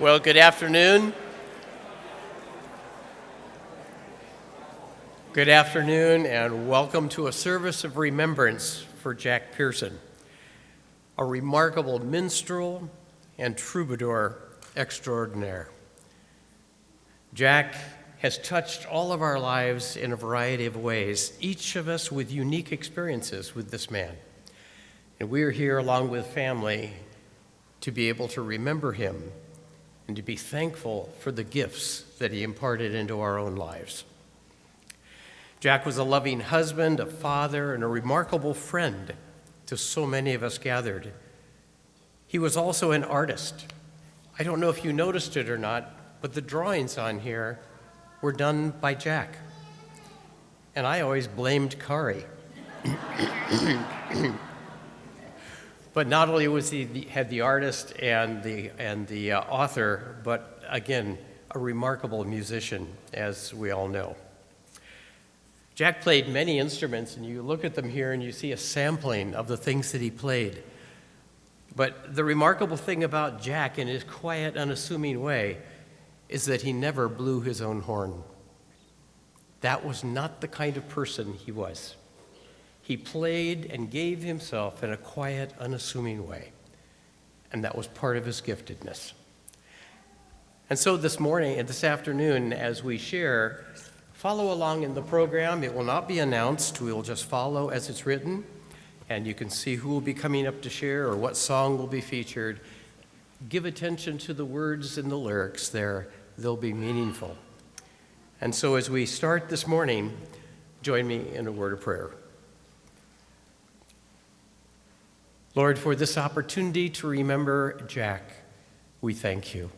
Well, good afternoon. Good afternoon, and welcome to a service of remembrance for Jack Pearson, a remarkable minstrel and troubadour extraordinaire. Jack has touched all of our lives in a variety of ways, each of us with unique experiences with this man. And we are here along with family to be able to remember him and to be thankful for the gifts that he imparted into our own lives. Jack was a loving husband, a father, and a remarkable friend to so many of us gathered. He was also an artist. I don't know if you noticed it or not, but the drawings on here were done by Jack. And I always blamed Kari. But not only was had the artist and the author, but again, a remarkable musician, as we all know. Jack played many instruments, and you look at them here and you see a sampling of the things that he played. But the remarkable thing about Jack, in his quiet, unassuming way, is that he never blew his own horn. That was not the kind of person he was. He played and gave himself in a quiet, unassuming way, and that was part of his giftedness. And so this morning and this afternoon, as we share, follow along in the program. It will not be announced. We will just follow as it's written, and you can see who will be coming up to share or what song will be featured. Give attention to the words and the lyrics there. They'll be meaningful. And so as we start this morning, join me in a word of prayer. Lord, for this opportunity to remember Jack, we thank you.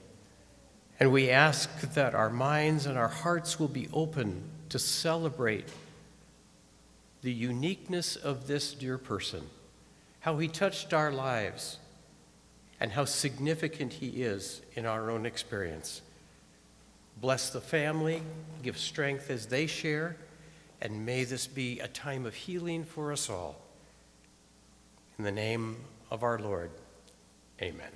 And we ask that our minds and our hearts will be open to celebrate the uniqueness of this dear person, how he touched our lives, and how significant he is in our own experience. Bless the family, give strength as they share, and may this be a time of healing for us all. In the name of our Lord, amen.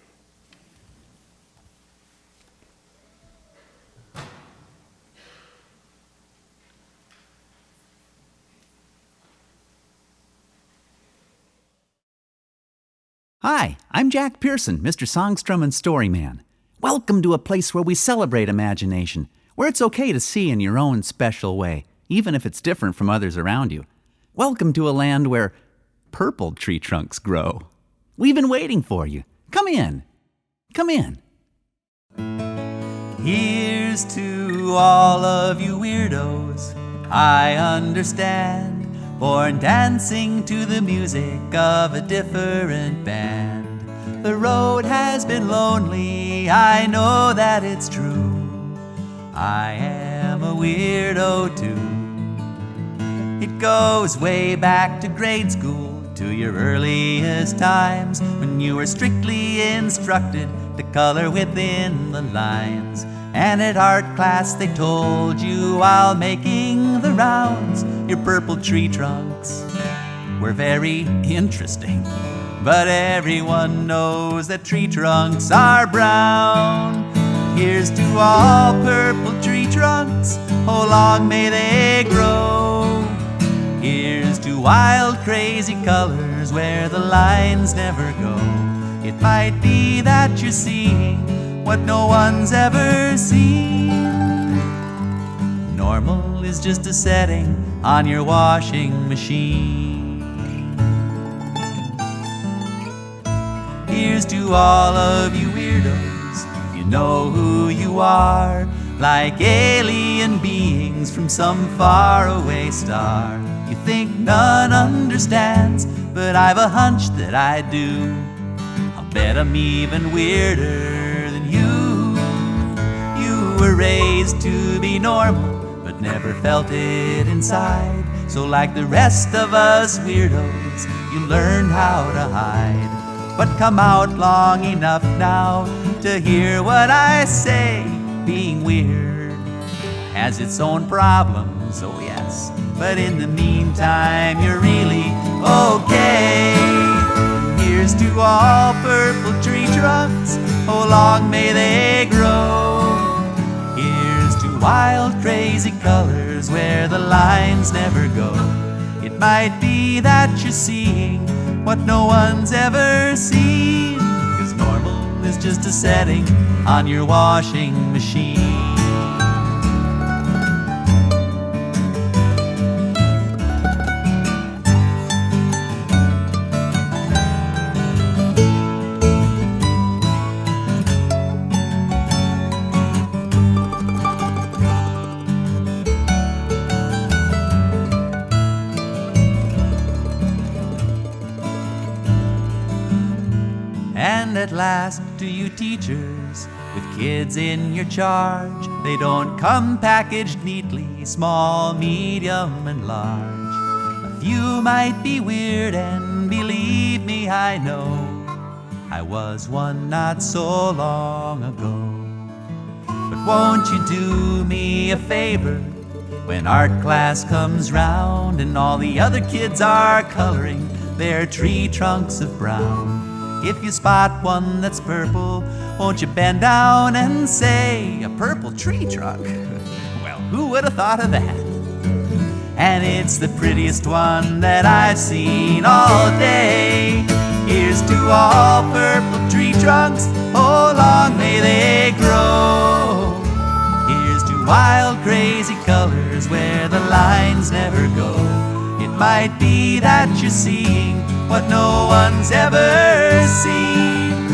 Hi, I'm Jack Pearson, Mr. Songstrom and Storyman. Welcome to a place where we celebrate imagination, where it's okay to see in your own special way, even if it's different from others around you. Welcome to a land where purple tree trunks grow. We've been waiting for you. Come in. Come in. Here's to all of you weirdos, I understand, born dancing to the music of a different band. The road has been lonely, I know that it's true. I am a weirdo too. It goes way back to grade school, to your earliest times, when you were strictly instructed to color within the lines. And at art class they told you while making the rounds, your purple tree trunks were very interesting. But everyone knows that tree trunks are brown. Here's to all purple tree trunks, oh long may they grow. Here's to wild, crazy colors where the lines never go. It might be that you're seeing what no one's ever seen. Normal is just a setting on your washing machine. Here's to all of you weirdos, you know who you are, like alien beings from some faraway star. You think none understands, but I've a hunch that I do. I'll bet I'm even weirder than you. You were raised to be normal, but never felt it inside. So like the rest of us weirdos, you learned how to hide. But come out long enough now to hear what I say. Being weird has its own problems, oh yes, but in the meantime you're really okay. Here's to all purple tree trunks, oh long may they grow. Here's to wild, crazy colors where the lines never go. It might be that you're seeing what no one's ever seen, 'cause normal is just a setting on your washing machine. And at last to you teachers with kids in your charge, they don't come packaged neatly, small, medium, and large. A few might be weird, and believe me, I know. I was one not so long ago. But won't you do me a favor when art class comes round and all the other kids are coloring their tree trunks of brown? If you spot one that's purple, won't you bend down and say, a purple tree trunk? Well, who would have thought of that? And it's the prettiest one that I've seen all day. Here's to all purple tree trunks, oh long may they grow. Here's to wild, crazy colors where the lines never go. It might be that you're seeing what no one's ever seen,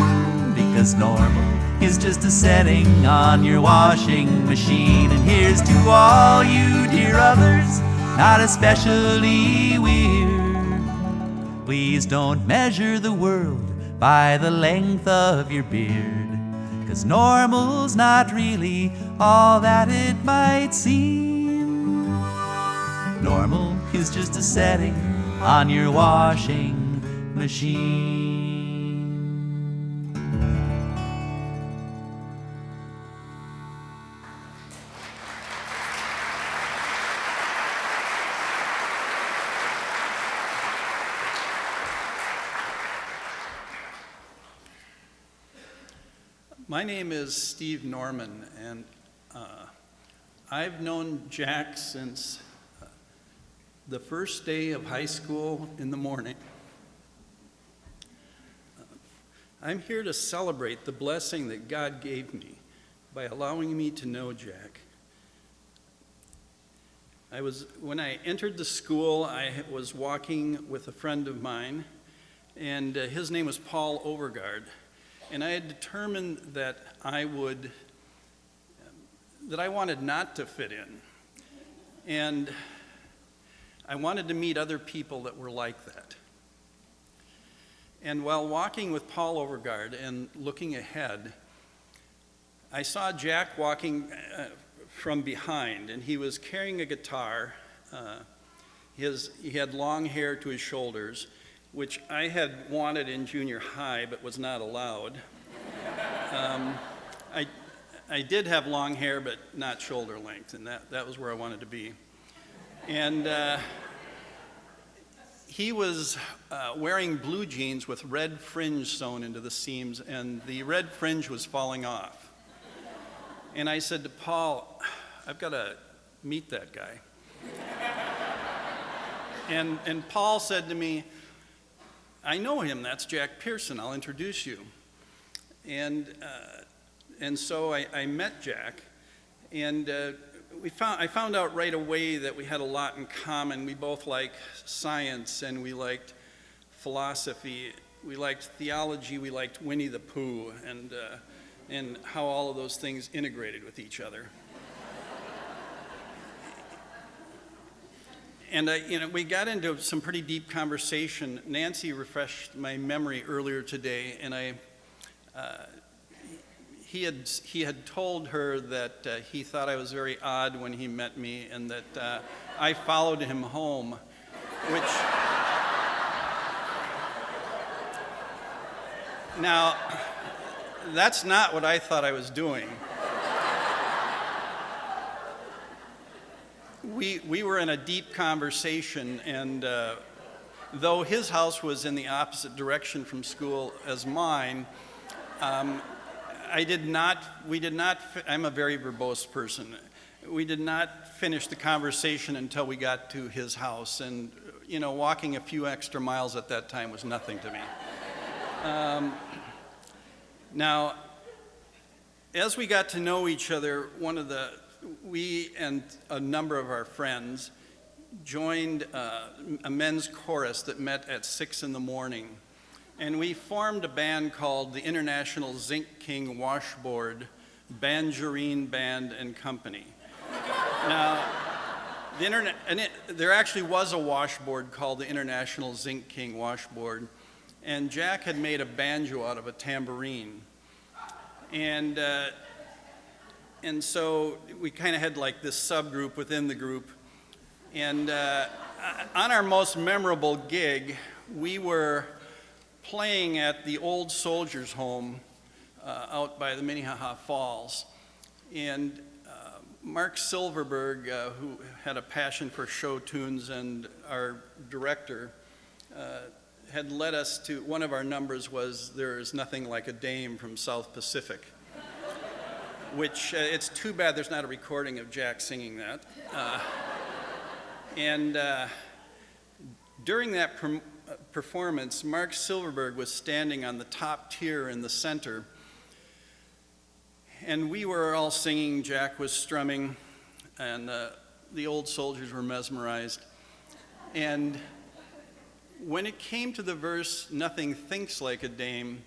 because normal is just a setting on your washing machine. And here's to all you dear others, not especially weird. Please don't measure the world by the length of your beard, 'cause normal's not really all that it might seem. Normal is just a setting on your washing machine. My name is Steve Norman, and I've known Jack since the first day of high school in the morning. I'm here to celebrate the blessing that God gave me by allowing me to know Jack. When I entered the school, I was walking with a friend of mine, and his name was Paul Overgaard. And I had determined that I wanted not to fit in. And I wanted to meet other people that were like that. And while walking with Paul Overgaard and looking ahead, I saw Jack walking from behind, and he was carrying a guitar. He had long hair to his shoulders, which I had wanted in junior high but was not allowed. I did have long hair but not shoulder length, and that was where I wanted to be. And he was wearing blue jeans with red fringe sewn into the seams, and the red fringe was falling off. And I said to Paul, I've got to meet that guy. And Paul said to me, I know him, that's Jack Pearson, I'll introduce you. And so I met Jack, and I found out right away that we had a lot in common. We both liked science, and we liked philosophy, we liked theology, we liked Winnie the Pooh, and how all of those things integrated with each other. And we got into some pretty deep conversation. Nancy refreshed my memory earlier today, and he had told her that he thought I was very odd when he met me, and that I followed him home, which now that's not what I thought I was doing. We were in a deep conversation, and though his house was in the opposite direction from school as mine, I'm a very verbose person. We did not finish the conversation until we got to his house, and walking a few extra miles at that time was nothing to me. Now, as we got to know each other, we and a number of our friends joined a men's chorus that met at 6 in the morning. And we formed a band called the International Zinc King Washboard Banjarine Band and Company. Now, there actually was a washboard called the International Zinc King Washboard, and Jack had made a banjo out of a tambourine. And so we kind of had like this subgroup within the group. And on our most memorable gig, we were playing at the Old Soldiers' Home out by the Minnehaha Falls. And Mark Silverberg, who had a passion for show tunes, and our director, had led us to, one of our numbers was "There Is Nothing Like a Dame" from South Pacific, which it's too bad there's not a recording of Jack singing that. And during that performance, Mark Silverberg was standing on the top tier in the center, and we were all singing, Jack was strumming, and the old soldiers were mesmerized. And when it came to the verse, "Nothing thinks like a dame,"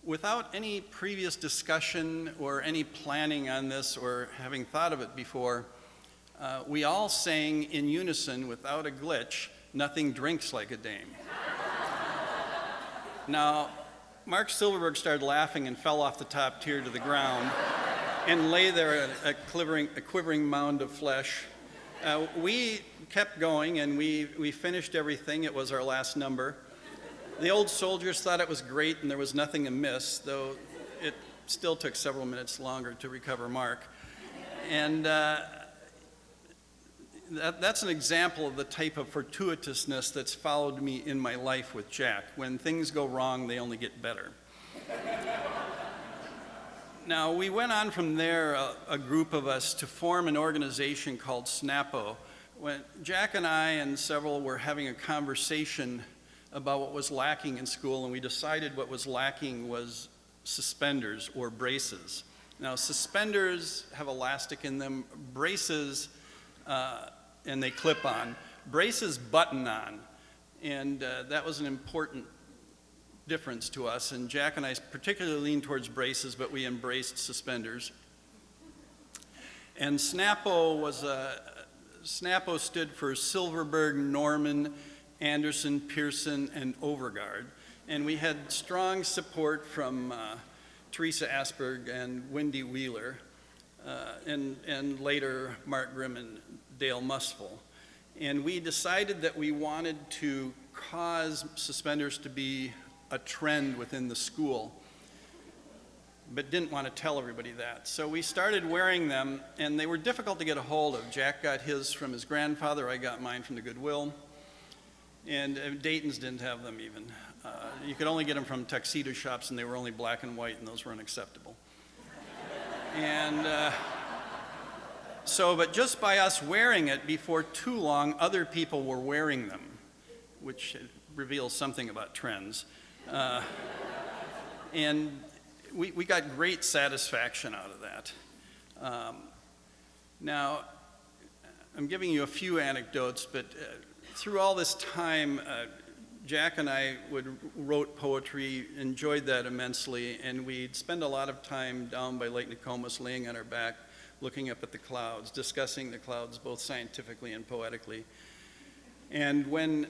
without any previous discussion or any planning on this or having thought of it before, we all sang in unison without a glitch, "Nothing drinks like a dame." Now, Mark Silverberg started laughing and fell off the top tier to the ground and lay there a quivering mound of flesh. We kept going, and we finished everything. It was our last number. The old soldiers thought it was great, and there was nothing amiss, though it still took several minutes longer to recover Mark. And that's an example of the type of fortuitousness that's followed me in my life with Jack. When things go wrong, they only get better. Now, we went on from there, a group of us, to form an organization called SNAPO. When Jack and I and several were having a conversation about what was lacking in school, and we decided what was lacking was suspenders or braces. Now, suspenders have elastic in them. Braces, and they clip on. Braces button on, and that was an important difference to us, and Jack and I particularly leaned towards braces, but we embraced suspenders. And SNAPO stood for Silverberg, Norman, Anderson, Pearson, and Overgaard, and we had strong support from Teresa Asperg and Wendy Wheeler, and later Mark Grimm and Dale Musful. And we decided that we wanted to cause suspenders to be a trend within the school, but didn't want to tell everybody that. So we started wearing them, and they were difficult to get a hold of. Jack got his from his grandfather, I got mine from the Goodwill, and Dayton's didn't have them even. You could only get them from tuxedo shops, and they were only black and white, and those were unacceptable. And but just by us wearing it, before too long, other people were wearing them, which reveals something about trends. And we got great satisfaction out of that. Now, I'm giving you a few anecdotes, but through all this time, Jack and I wrote poetry, enjoyed that immensely, and we'd spend a lot of time down by Lake Nokomis, laying on our back, looking up at the clouds, discussing the clouds both scientifically and poetically. And when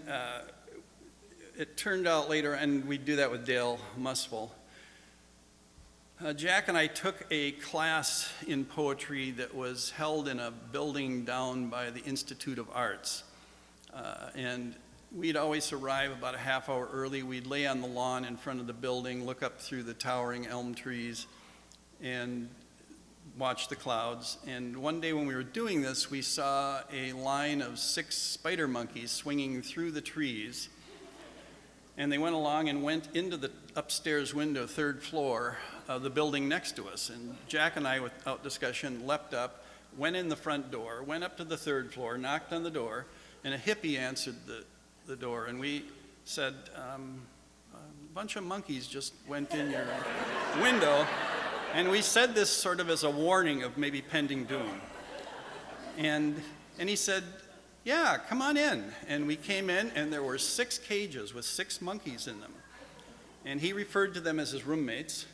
it turned out later, and we do that with Dale Musful, Jack and I took a class in poetry that was held in a building down by the Institute of Arts. And we'd always arrive about a half hour early. We'd lay on the lawn in front of the building, look up through the towering elm trees, and watch the clouds. And one day when we were doing this, we saw a line of 6 spider monkeys swinging through the trees. And they went along and went into the upstairs window, 3rd floor, of the building next to us. And Jack and I, without discussion, leapt up, went in the front door, went up to the 3rd floor, knocked on the door, and a hippie answered the door. And we said, a bunch of monkeys just went in your window. And we said this sort of as a warning of maybe pending doom. And he said, yeah, come on in. And we came in, and there were 6 cages with 6 monkeys in them. And he referred to them as his roommates,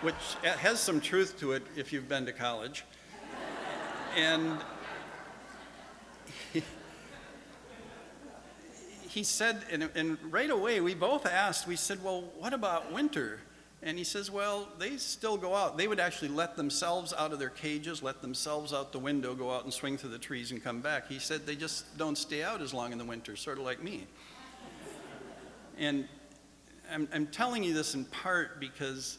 which has some truth to it if you've been to college. And he said, and right away we both asked, we said, well, what about winter? And he says, well, they still go out. They would actually let themselves out of their cages, let themselves out the window, go out and swing through the trees and come back. He said they just don't stay out as long in the winter, sort of like me. And I'm telling you this in part because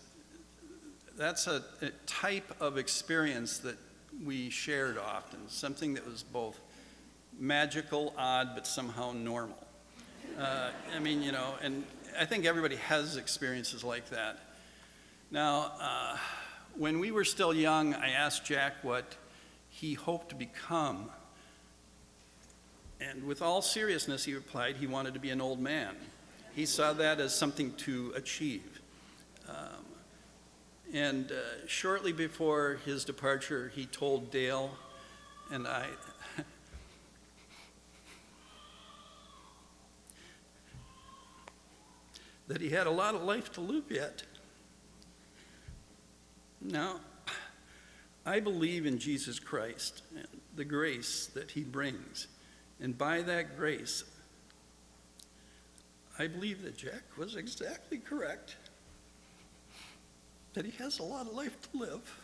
that's a type of experience that we shared often, something that was both magical, odd, but somehow normal. I mean, you know, and I think everybody has experiences like that. Now, when we were still young, I asked Jack what he hoped to become. And with all seriousness, he replied he wanted to be an old man. He saw that as something to achieve. And shortly before his departure, he told Dale and I that he had a lot of life to live yet. Now, I believe in Jesus Christ and the grace that he brings. And by that grace, I believe that Jack was exactly correct, that he has a lot of life to live.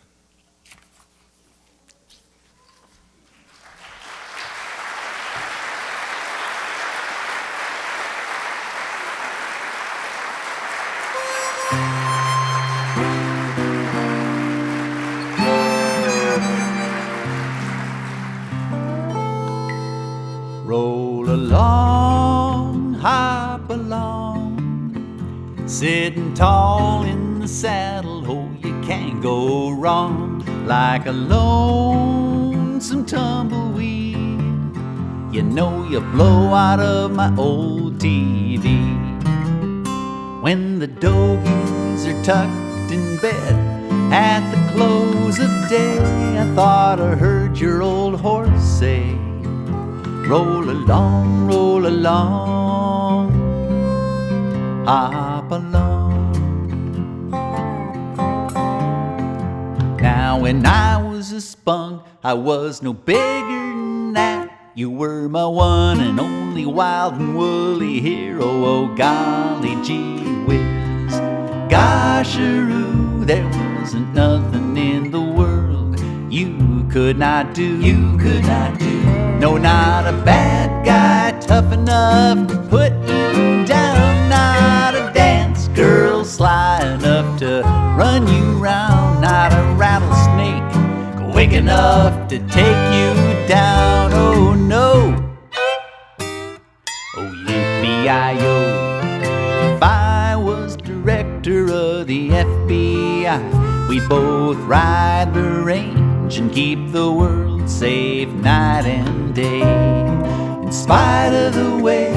Roll along, hop along, sitting tall in the saddle, oh, you can't go wrong. Like a lonesome tumbleweed, you know you blow out of my old TV. When the doggies are tucked in bed at the close of day, I thought I heard your old horse say, roll along, hop along. Now when I was a spunk, I was no bigger than that. You were my one and only wild and woolly hero. Oh golly gee whiz, gosh-a-roo, there wasn't nothing in the world you could not do. No, not a bad guy tough enough to put you down. Not a dance girl sly enough to run you round. Not a rattlesnake quick enough to take you down. Oh no, oh yippee-i-yo. If I was director of the FBI, we'd both ride the range and keep the world safe night and day. In spite of the way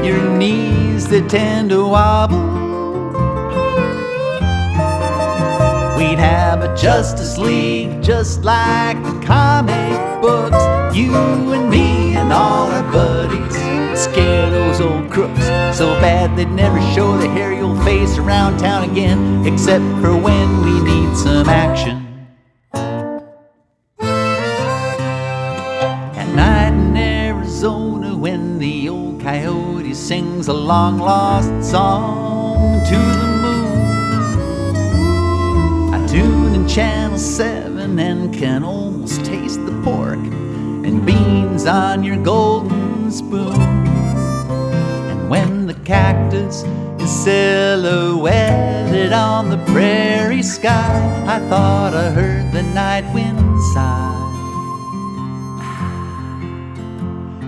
your knees they tend to wobble, we'd have a Justice League just like the comic books. You and me and all our buddies scare those old crooks so bad they'd never show their hairy old face around town again, except for when we need some action. At night in Arizona, when the old coyote sings a long-lost song to the moon, I tune in Channel 7 and can almost taste the pork and beans on your golden spoon. And when the cactus is silhouetted on the prairie sky, I thought I heard the night wind sigh.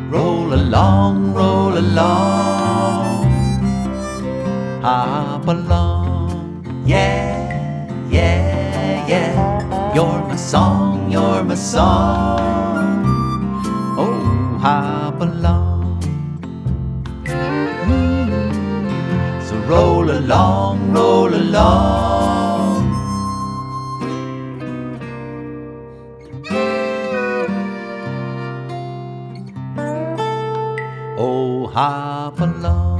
Roll along, hop along, yeah. yeah. You're my song, you're my song. Oh, hop along. So roll along, roll along. Oh, hop along.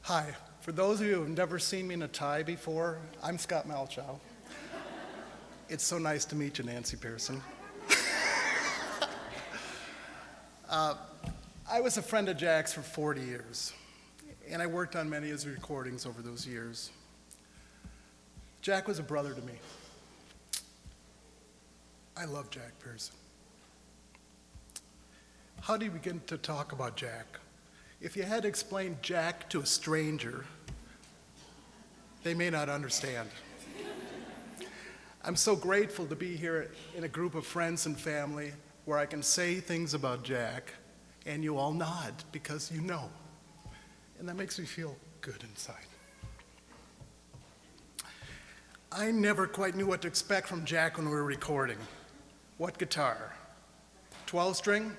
Hi, for those of you who have never seen me in a tie before, I'm Scott Malchow. It's so nice to meet you, Nancy Pearson. I was a friend of Jack's for 40 years, and I worked on many of his recordings over those years. Jack was a brother to me. I love Jack Pearson. How do you begin to talk about Jack? If you had to explain Jack to a stranger, they may not understand. I'm so grateful to be here in a group of friends and family where I can say things about Jack and you all nod because you know. And that makes me feel good inside. I never quite knew what to expect from Jack when we were recording. What guitar? 12-string?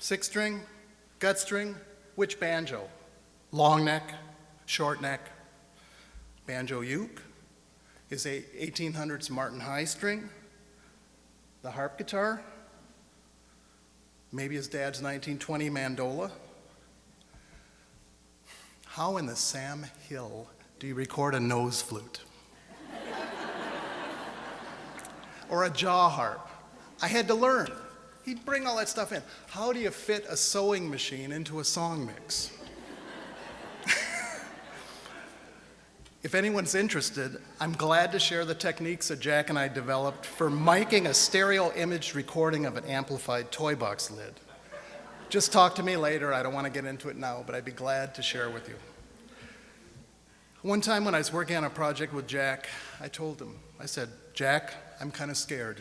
6-string? Gut string? Which banjo? Long neck, short neck, banjo uke, his 1800s Martin high string, the harp guitar, maybe his dad's 1920 mandola. How in the Sam Hill do you record a nose flute? Or a jaw harp? I had to learn. He'd bring all that stuff in. How do you fit a sewing machine into a song mix? If anyone's interested, I'm glad to share the techniques that Jack and I developed for miking a stereo image recording of an amplified toy box lid. Just talk to me later. I don't want to get into it now, but I'd be glad to share with you. One time when I was working on a project with Jack, I told him, I said, Jack, I'm kind of scared.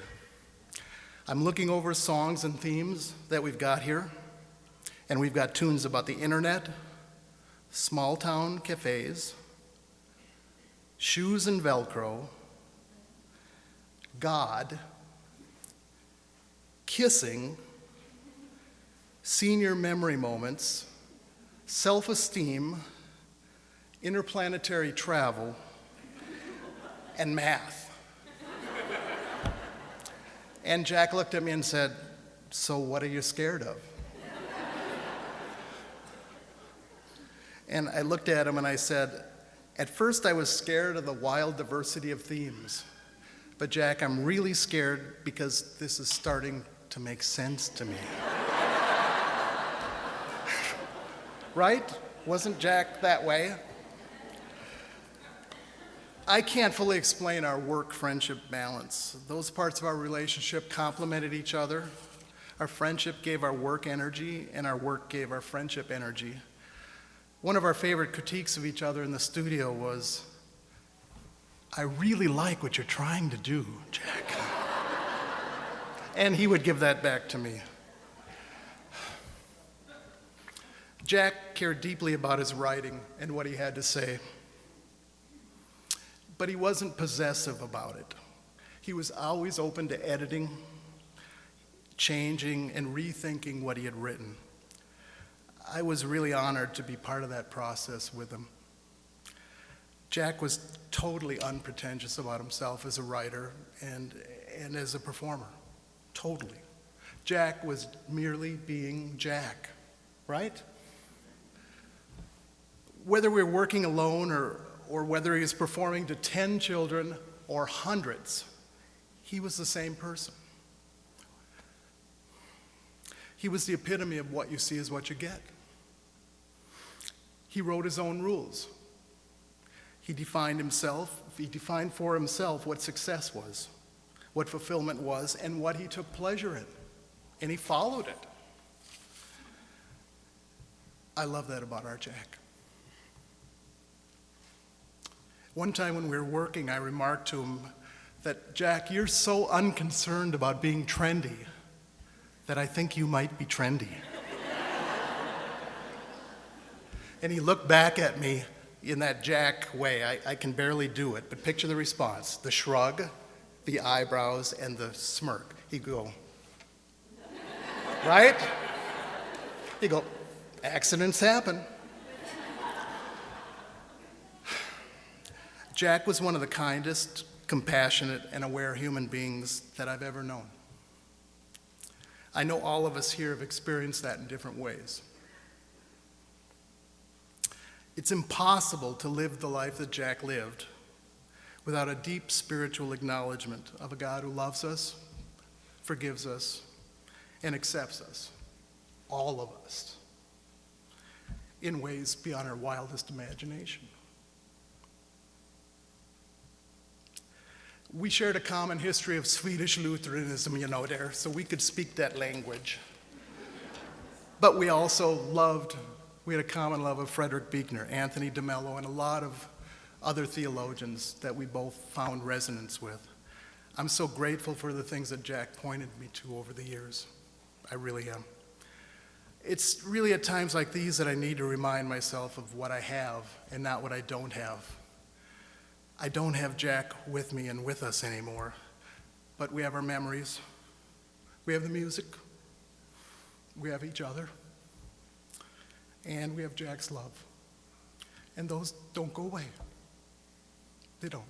I'm looking over songs and themes that we've got here, and we've got tunes about the internet, small town cafes, shoes and Velcro, God, kissing, senior memory moments, self-esteem, interplanetary travel, and math. And Jack looked at me and said, so what are you scared of? And I looked at him and I said, at first I was scared of the wild diversity of themes. But Jack, I'm really scared because this is starting to make sense to me. Right? Wasn't Jack that way? I can't fully explain our work-friendship balance. Those parts of our relationship complemented each other. Our friendship gave our work energy, and our work gave our friendship energy. One of our favorite critiques of each other in the studio was, I really like what you're trying to do, Jack. And he would give that back to me. Jack cared deeply about his writing and what he had to say. But he wasn't possessive about it. He was always open to editing, changing, and rethinking what he had written. I was really honored to be part of that process with him. Jack was totally unpretentious about himself as a writer and as a performer. Totally. Jack was merely being Jack, right? Whether we were working alone or whether he was performing to 10 children or hundreds, he was the same person. He was the epitome of what you see is what you get. He wrote his own rules. He defined for himself what success was, what fulfillment was and what he took pleasure in. And he followed it. I love that about our Jack. One time when we were working, I remarked to him that, Jack, you're so unconcerned about being trendy that I think you might be trendy. And he looked back at me in that Jack way. I can barely do it, but picture the response. The shrug, the eyebrows, and the smirk. He'd go, right? He'd go, accidents happen. Jack was one of the kindest, compassionate, and aware human beings that I've ever known. I know all of us here have experienced that in different ways. It's impossible to live the life that Jack lived without a deep spiritual acknowledgement of a God who loves us, forgives us, and accepts us, all of us, in ways beyond our wildest imagination. We shared a common history of Swedish Lutheranism, so we could speak that language. But we also we had a common love of Frederick Buechner, Anthony DeMello, and a lot of other theologians that we both found resonance with. I'm so grateful for the things that Jack pointed me to over the years. I really am. It's really at times like these that I need to remind myself of what I have and not what I don't have. I don't have Jack with me and with us anymore, but we have our memories. We have the music. We have each other. And we have Jack's love. And those don't go away. They don't.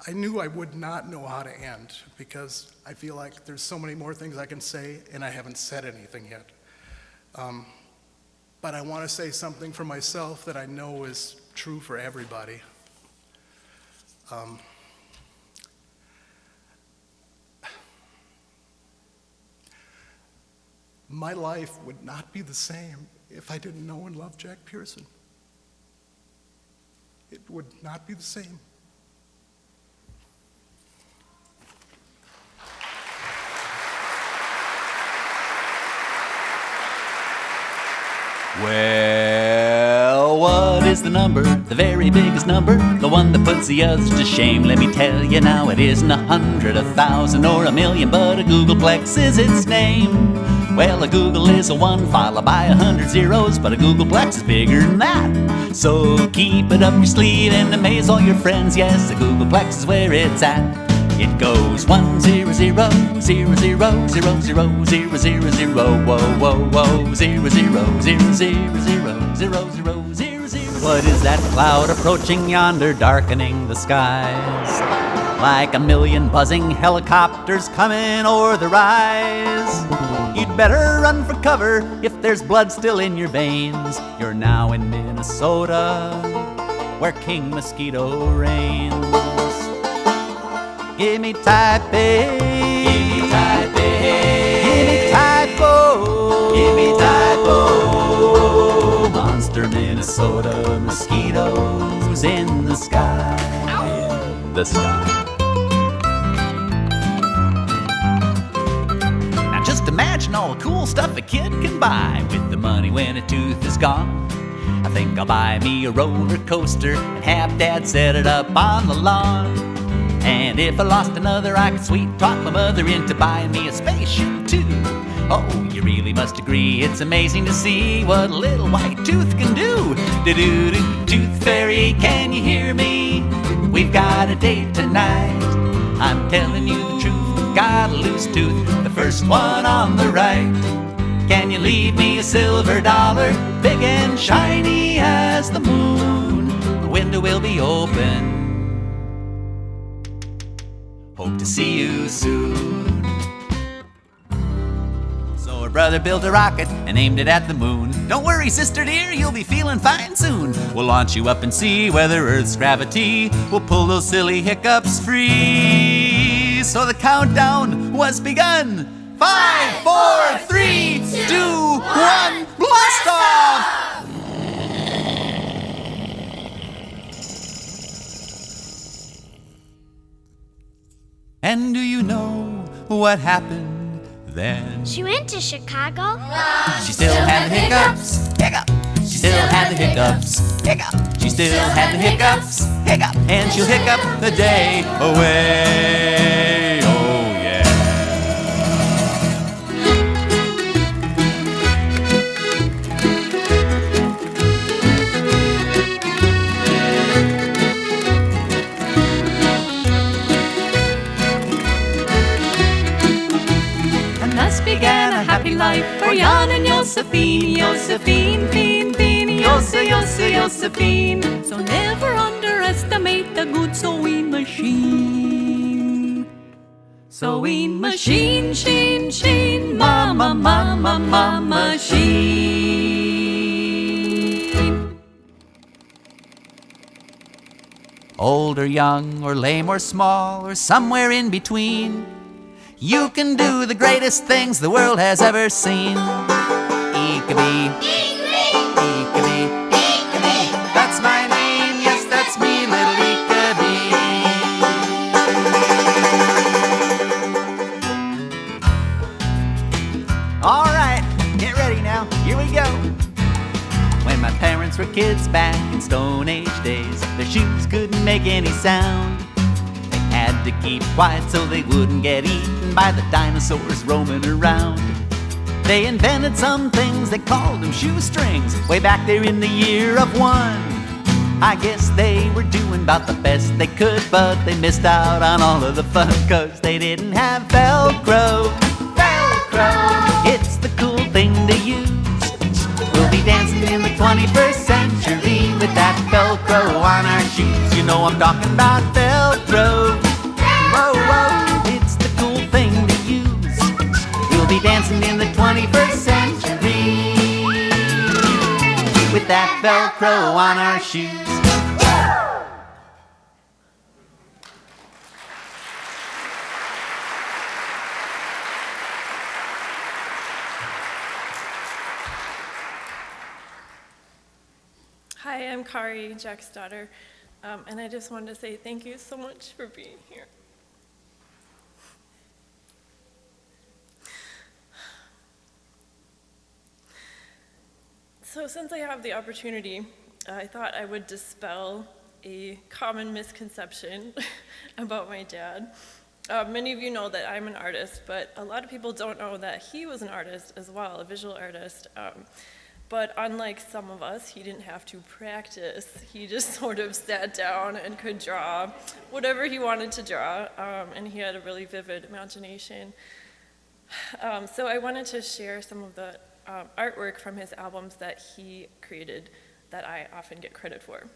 I knew I would not know how to end because I feel like there's so many more things I can say and I haven't said anything yet. But I want to say something for myself that I know is true for everybody. My life would not be the same if I didn't know and love Jack Pearson. It would not be the same. Well, what is the number, the very biggest number, the one that puts the others to shame? Let me tell you now, it isn't 100, 1,000, or 1,000,000, but a Googolplex is its name. Well, a Google is a one followed by 100 zeros, but a Googolplex is bigger than that. So keep it up your sleeve and amaze all your friends. Yes, a Googolplex is where it's at. It goes 1 0 0 0 0 0 0 0 0 0 0 whoa whoa whoa 0 0 0 0 0 0 0 0 0. What is that cloud approaching yonder, darkening the skies? Like a million buzzing helicopters coming o'er the rise. You'd better run for cover if there's blood still in your veins. You're now in Minnesota, where King Mosquito reigns. Give me type A, give me type A, give me type O, give me type O. Monster Minnesota, mosquitoes in the sky, in the sky. Now just imagine all the cool stuff a kid can buy with the money when a tooth is gone. I think I'll buy me a roller coaster and have Dad set it up on the lawn. And if I lost another, I could sweet talk my mother into buying me a spaceship too. Oh, you really must agree, it's amazing to see what a little white tooth can do. Do-do-do, tooth fairy, can you hear me? We've got a date tonight. I'm telling you the truth, we've got a loose tooth, the first one on the right. Can you leave me a silver dollar, big and shiny as the moon? The window will be open. Hope to see you soon. So her brother built a rocket and aimed it at the moon. Don't worry, sister dear, you'll be feeling fine soon. We'll launch you up and see whether Earth's gravity will pull those silly hiccups free. So the countdown was begun. 5, 4, 3, 2, 1, blast off! know what happened then? She went to Chicago. She still had the hiccups, hiccup. She still had the hiccups, hiccup. She still had the hiccups, hiccup. And she'll hiccup the day away. Oh yeah. And thus began a happy life for Jan and Josefin, Josefin, Fin, Fin, Josefin. So never underestimate the good sewing machine. Sewing machine, sheen, sheen, mama, mama, mama, machine. Old or young, or lame or small, or somewhere in between, you can do the greatest things the world has ever seen. Eekebee, Eekebee, Eekebee. That's my name, yes, that's me, little Eekebee. All right, get ready now, here we go. When my parents were kids back in Stone Age days, their shoes couldn't make any sound. They had to keep quiet so they wouldn't get eaten by the dinosaurs roaming around. They invented some things, they called them shoestrings, way back there in the year of 1. I guess they were doing about the best they could, but they missed out on all of the fun, 'cause they didn't have Velcro. Velcro, it's the cool thing to use. We'll be dancing in the 21st century with that Velcro on our shoes. You know I'm talking about Velcro. Whoa, whoa, it's the cool thing to use. We'll be dancing in the 21st century with that Velcro on our shoes. Hi, I'm Kari, Jack's daughter, and I just wanted to say thank you so much for being here. So since I have the opportunity, I thought I would dispel a common misconception about my dad. Many of you know that I'm an artist, but a lot of people don't know that he was an artist as well, a visual artist. But unlike some of us, he didn't have to practice. He just sort of sat down and could draw whatever he wanted to draw, and he had a really vivid imagination. So I wanted to share some of the artwork from his albums that he created that I often get credit for.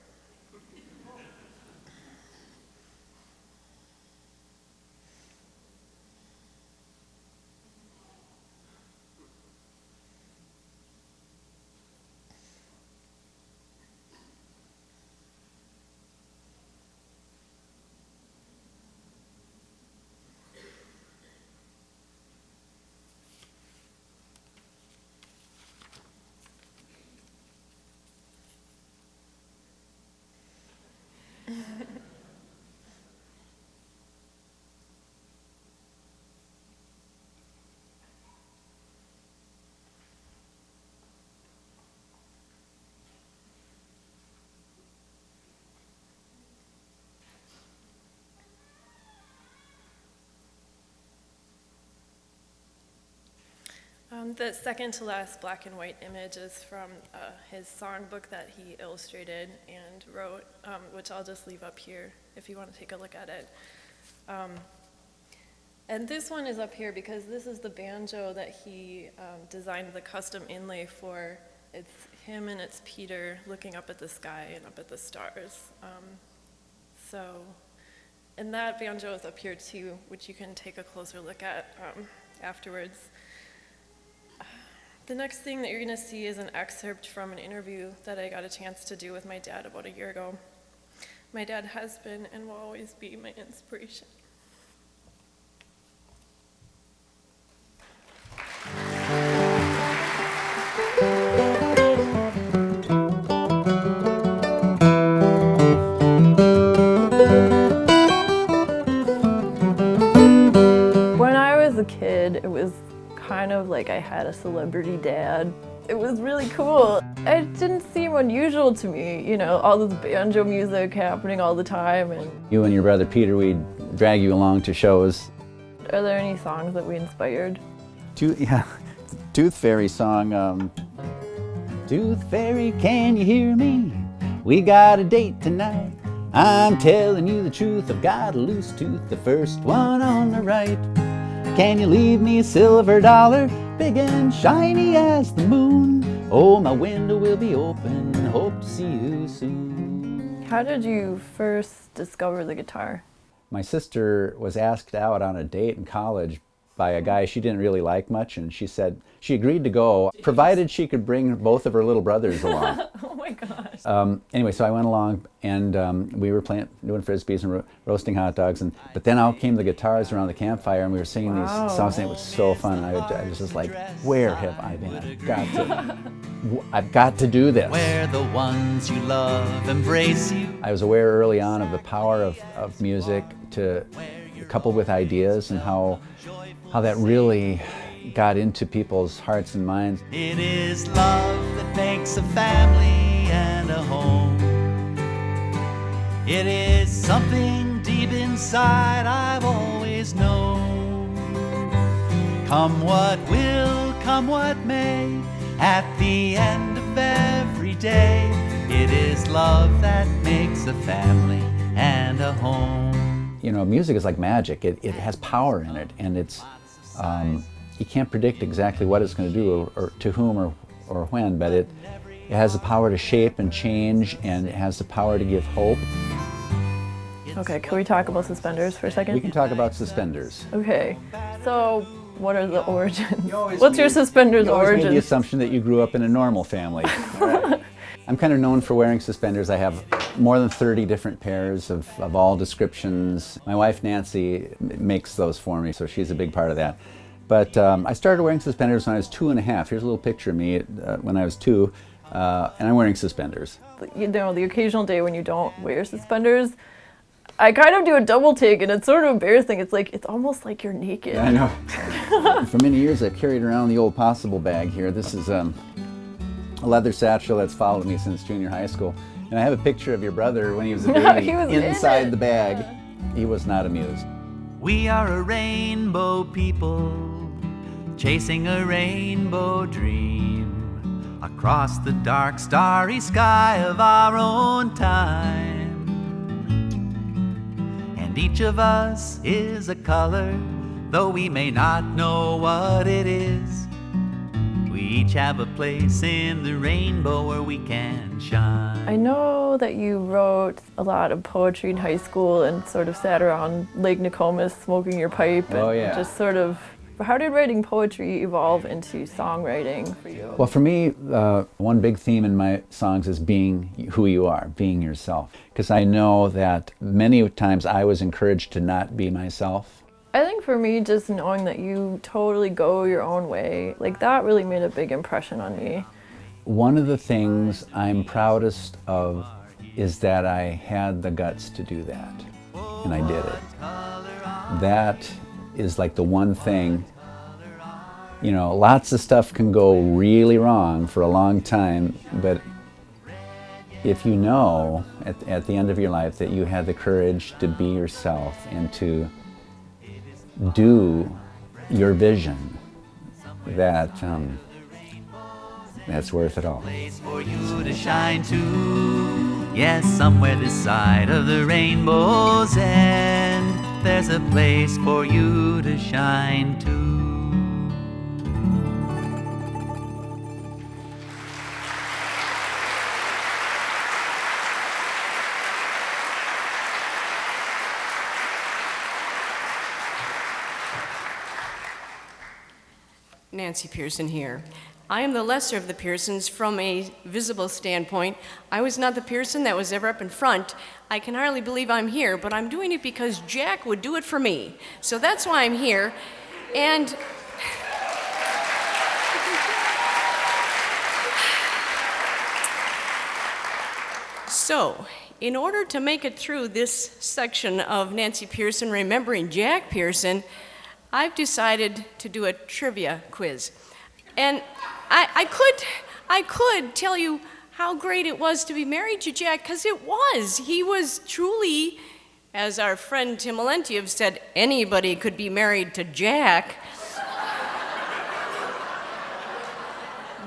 The second to last black and white image is from his songbook that he illustrated and wrote, which I'll just leave up here if you want to take a look at it. And this one is up here because this is the banjo that he designed the custom inlay for. It's him and it's Peter looking up at the sky and up at the stars. And that banjo is up here too, which you can take a closer look at afterwards. The next thing that you're going to see is an excerpt from an interview that I got a chance to do with my dad about a year ago. My dad has been and will always be my inspiration. like I had a celebrity dad. It was really cool. It didn't seem unusual to me, you know, all this banjo music happening all the time. And You and your brother Peter, we'd drag you along to shows. are there any songs that we inspired? Tooth Fairy song. Tooth Fairy, can you hear me? We got a date tonight. I'm telling you the truth, I've got a loose tooth, the first one on the right. Can you leave me a silver dollar, big and shiny as the moon? Oh, my window will be open, hope to see you soon. How did you first discover the guitar? My sister was asked out on a date in college by a guy she didn't really like much, and she said she agreed to go, provided she could bring both of her little brothers along. Oh my gosh. Anyway, so I went along, and we were doing frisbees and roasting hot dogs, but then out came the guitars around the campfire, and we were singing these songs, and it was so fun. I was just like, where have I been? I've got to do this. Where the ones you love embrace you. I was aware early on of the power of music to coupled with ideas, and how that really got into people's hearts and minds. It is love that makes a family and a home. It is something deep inside I've always known. Come what will, come what may, at the end of every day, it is love that makes a family and a home. You know, music is like magic. It has power in it, and it's you can't predict exactly what it's going to do or to whom or when, but it has the power to shape and change, and it has the power to give hope. Okay, can we talk about suspenders for a second? We can talk about suspenders. Okay, so what are the origins? What's your suspenders You always made the origins? assumption that you grew up in a normal family. Right. I'm kind of known for wearing suspenders. I have more than 30 different pairs of all descriptions. My wife Nancy makes those for me, so she's a big part of that. But I started wearing suspenders when I was 2.5. Here's a little picture of me when I was 2, and I'm wearing suspenders. You know, the occasional day when you don't wear suspenders, I kind of do a double take, and it's sort of embarrassing. It's like, it's almost like you're naked. Yeah, I know. For many years I've carried around the old Possible bag here. This is a leather satchel that's followed me since junior high school. And I have a picture of your brother when he was a baby he was inside the bag. He was not amused. We are a rainbow people, chasing a rainbow dream, across the dark starry sky of our own time. And each of us is a color, though we may not know what it is. We each have a place in the rainbow where we can shine. I know that you wrote a lot of poetry in high school and sort of sat around Lake Nokomis smoking your pipe. Oh, and yeah. just sort of, how did writing poetry evolve into songwriting for you? Well, for me, one big theme in my songs is being who you are, being yourself. Because I know that many times I was encouraged to not be myself. I think for me, just knowing that you totally go your own way, like that really made a big impression on me. One of the things I'm proudest of is that I had the guts to do that, and I did it. That is like the one thing, you know, lots of stuff can go really wrong for a long time, but if you know at the end of your life that you had the courage to be yourself and to do your vision, that's worth it all. Place for you to shine to. Yes, somewhere this side of the rainbow's end, there's a place for you to shine to. Nancy Pearson here. I am the lesser of the Pearsons from a visible standpoint. I was not the Pearson that was ever up in front. I can hardly believe I'm here, but I'm doing it because Jack would do it for me. So that's why I'm here. And so, in order to make it through this section of Nancy Pearson remembering Jack Pearson, I've decided to do a trivia quiz. And I could tell you how great it was to be married to Jack, because it was. He was truly, as our friend Tim Malentiev said, anybody could be married to Jack.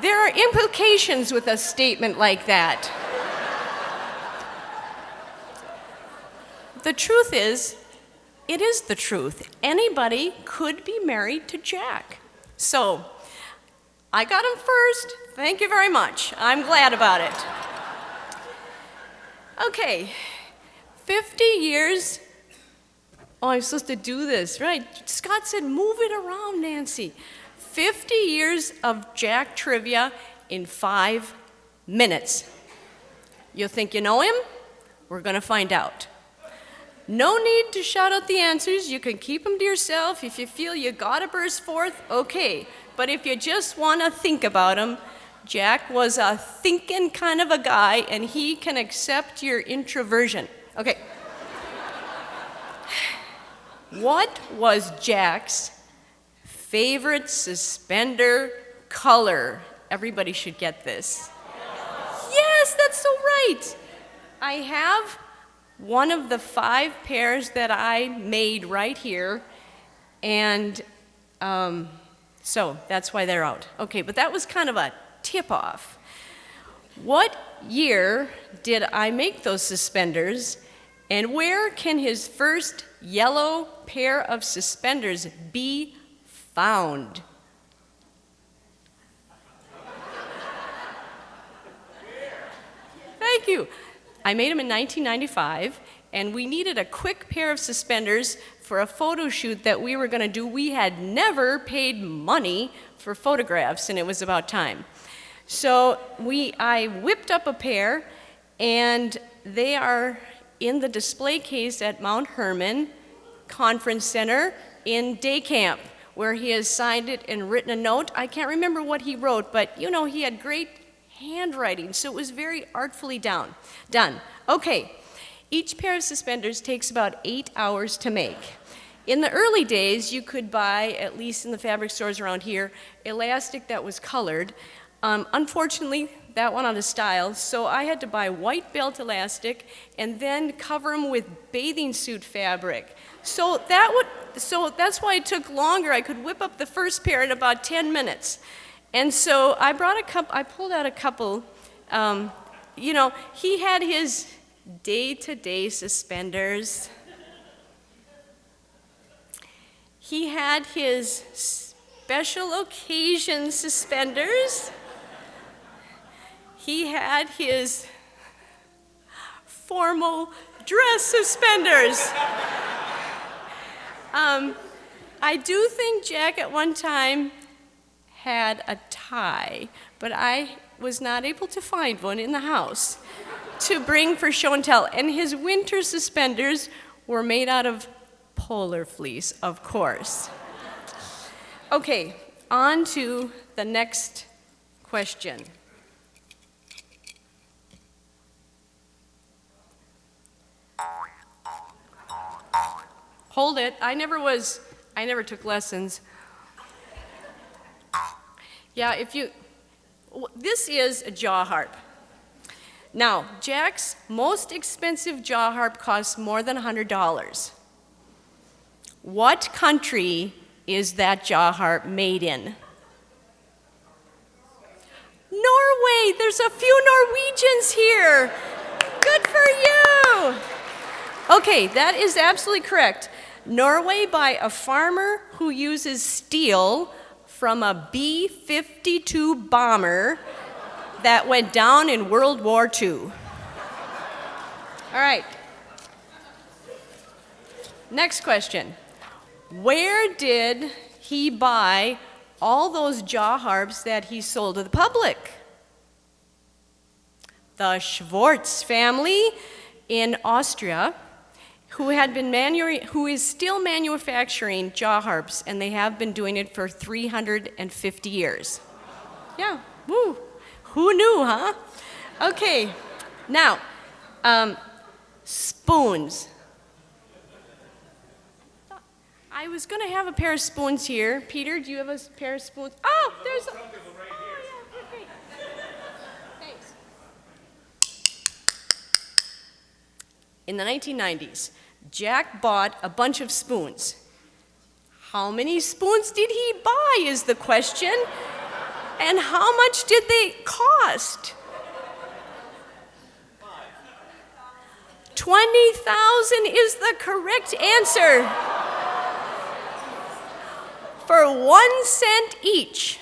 There are implications with a statement like that. The truth is, it is the truth. Anybody could be married to Jack. So, I got him first. Thank you very much. I'm glad about it. Okay, 50 years. Oh, I'm supposed to do this, right? Scott said, move it around, Nancy. 50 years of Jack trivia in 5 minutes. You think you know him? We're going to find out. No need to shout out the answers. You can keep them to yourself. If you feel you gotta burst forth, okay. But if you just want to think about him, Jack was a thinking kind of a guy, and he can accept your introversion. Okay. What was Jack's favorite suspender color? Everybody should get this. Yes, that's so right. I have one of the 5 pairs that I made right here, and so that's why they're out. Okay, but that was kind of a tip-off. What year did I make those suspenders, and where can his first yellow pair of suspenders be found? Thank you. I made them in 1995, and we needed a quick pair of suspenders for a photo shoot that we were going to do. We had never paid money for photographs, and it was about time. So I whipped up a pair, and they are in the display case at Mount Herman Conference Center in day camp, where he has signed it and written a note. I can't remember what he wrote, but you know, he had great handwriting, so it was very artfully done. Okay, each pair of suspenders takes about 8 hours to make. In the early days, you could buy, at least in the fabric stores around here, elastic that was colored. Unfortunately, that went out of style, so I had to buy white belt elastic and then cover them with bathing suit fabric. So that's why it took longer. I could whip up the first pair in about 10 minutes. And so I pulled out a couple. You know, he had his day-to-day suspenders. He had his special occasion suspenders. He had his formal dress suspenders. I do think Jack at one time had a tie, but I was not able to find one in the house to bring for show and tell. And his winter suspenders were made out of polar fleece, of course. Okay, on to the next question. Hold it. I never took lessons. Yeah, this is a jaw harp. Now, Jack's most expensive jaw harp costs more than $100. What country is that jaw harp made in? Norway! There's a few Norwegians here! Good for you! Okay, that is absolutely correct. Norway by a farmer who uses steel from a B-52 bomber that went down in World War II. All right. Next question. Where did he buy all those jaw harps that he sold to the public? The Schwartz family in Austria, who is still manufacturing jaw harps, and they have been doing it for 350 years. Yeah, woo. Who knew, huh? Okay, now, spoons. I was gonna have a pair of spoons here. Peter, do you have a pair of spoons? Oh, there's a... in the 1990s, Jack bought a bunch of spoons. How many spoons did he buy is the question, and how much did they cost? 20,000 is the correct answer. For 1 cent each.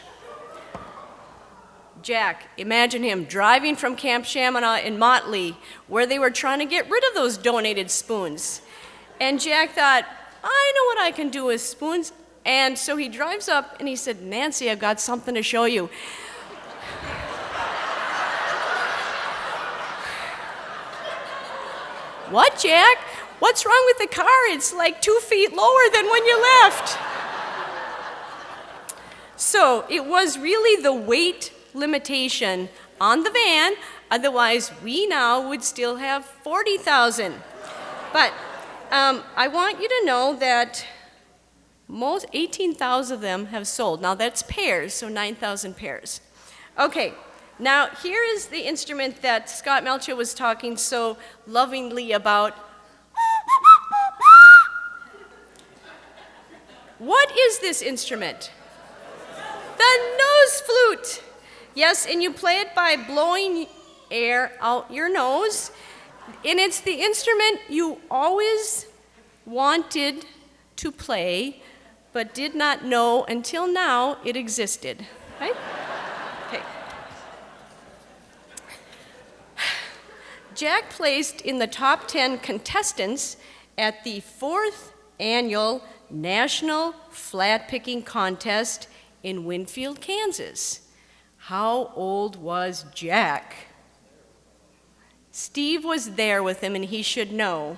Jack, imagine him driving from Camp Chaminade in Medley, where they were trying to get rid of those donated spoons. And Jack thought, I know what I can do with spoons. And so he drives up and he said, Nancy, I've got something to show you. What, Jack? What's wrong with the car? It's like 2 feet lower than when you left. So it was really the weight limitation on the van, otherwise we now would still have 40,000. But I want you to know that most 18,000 of them have sold. Now that's pairs, so 9,000 pairs. Okay, now here is the instrument that Scott Malchow was talking so lovingly about. What is this instrument? The nose flute. Yes, and you play it by blowing air out your nose. And it's the instrument you always wanted to play, but did not know until now it existed, right? Okay. Jack placed in the top 10 contestants at the 4th annual National Flat Picking Contest in Winfield, Kansas. How old was Jack? Steve was there with him and he should know.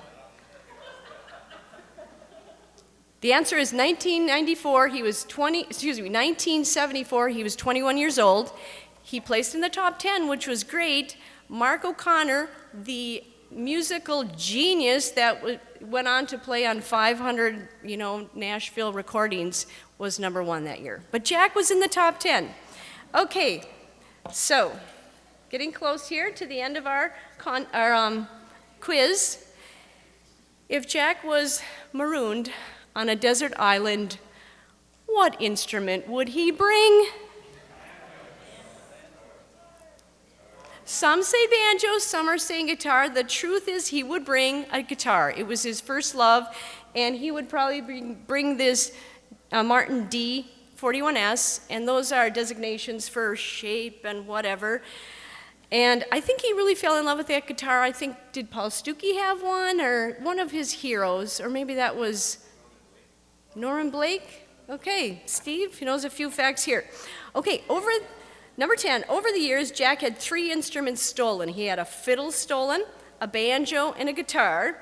The answer is 1974, 1974, he was 21 years old. He placed in the top 10, which was great. Mark O'Connor, the musical genius that went on to play on 500, Nashville recordings, was number 1 that year. But Jack was in the top 10. Okay, so getting close here to the end of our quiz. If Jack was marooned on a desert island, what instrument would he bring? Some say banjo, some are saying guitar. The truth is he would bring a guitar. It was his first love, and he would probably bring this Martin D 41S, and those are designations for shape and whatever. And I think he really fell in love with that guitar. I think, did Paul Stuckey have one, or one of his heroes, or maybe that was Norman Blake? Okay, Steve knows a few facts here. Okay, number 10, over the years, Jack had 3 instruments stolen. He had a fiddle stolen, a banjo, and a guitar.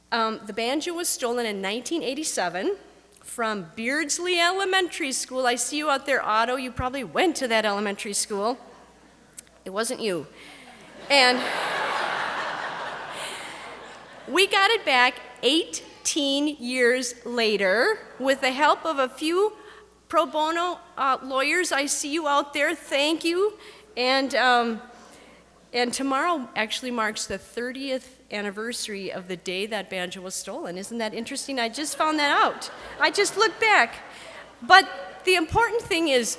The banjo was stolen in 1987 from Beardsley Elementary School. I see you out there, Otto. You probably went to that elementary school. It wasn't you. And we got it back 18 years later with the help of a few pro bono lawyers. I see you out there. Thank you. And tomorrow actually marks the 30th anniversary of the day that banjo was stolen. Isn't that interesting? I just found that out. I just looked back. But the important thing is,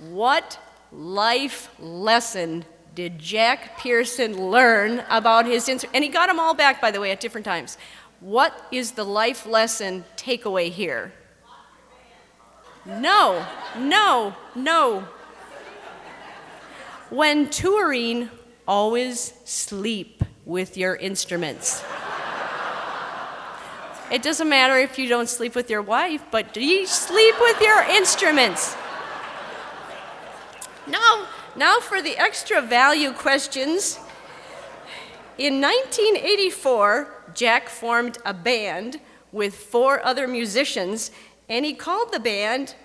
what life lesson did Jack Pearson learn about his instrument? And he got them all back, by the way, at different times. What is the life lesson takeaway here? No. When touring, always sleep with your instruments. It doesn't matter if you don't sleep with your wife, but you sleep with your instruments. Now for the extra value questions. In 1984, Jack formed a band with 4 other musicians, and he called the band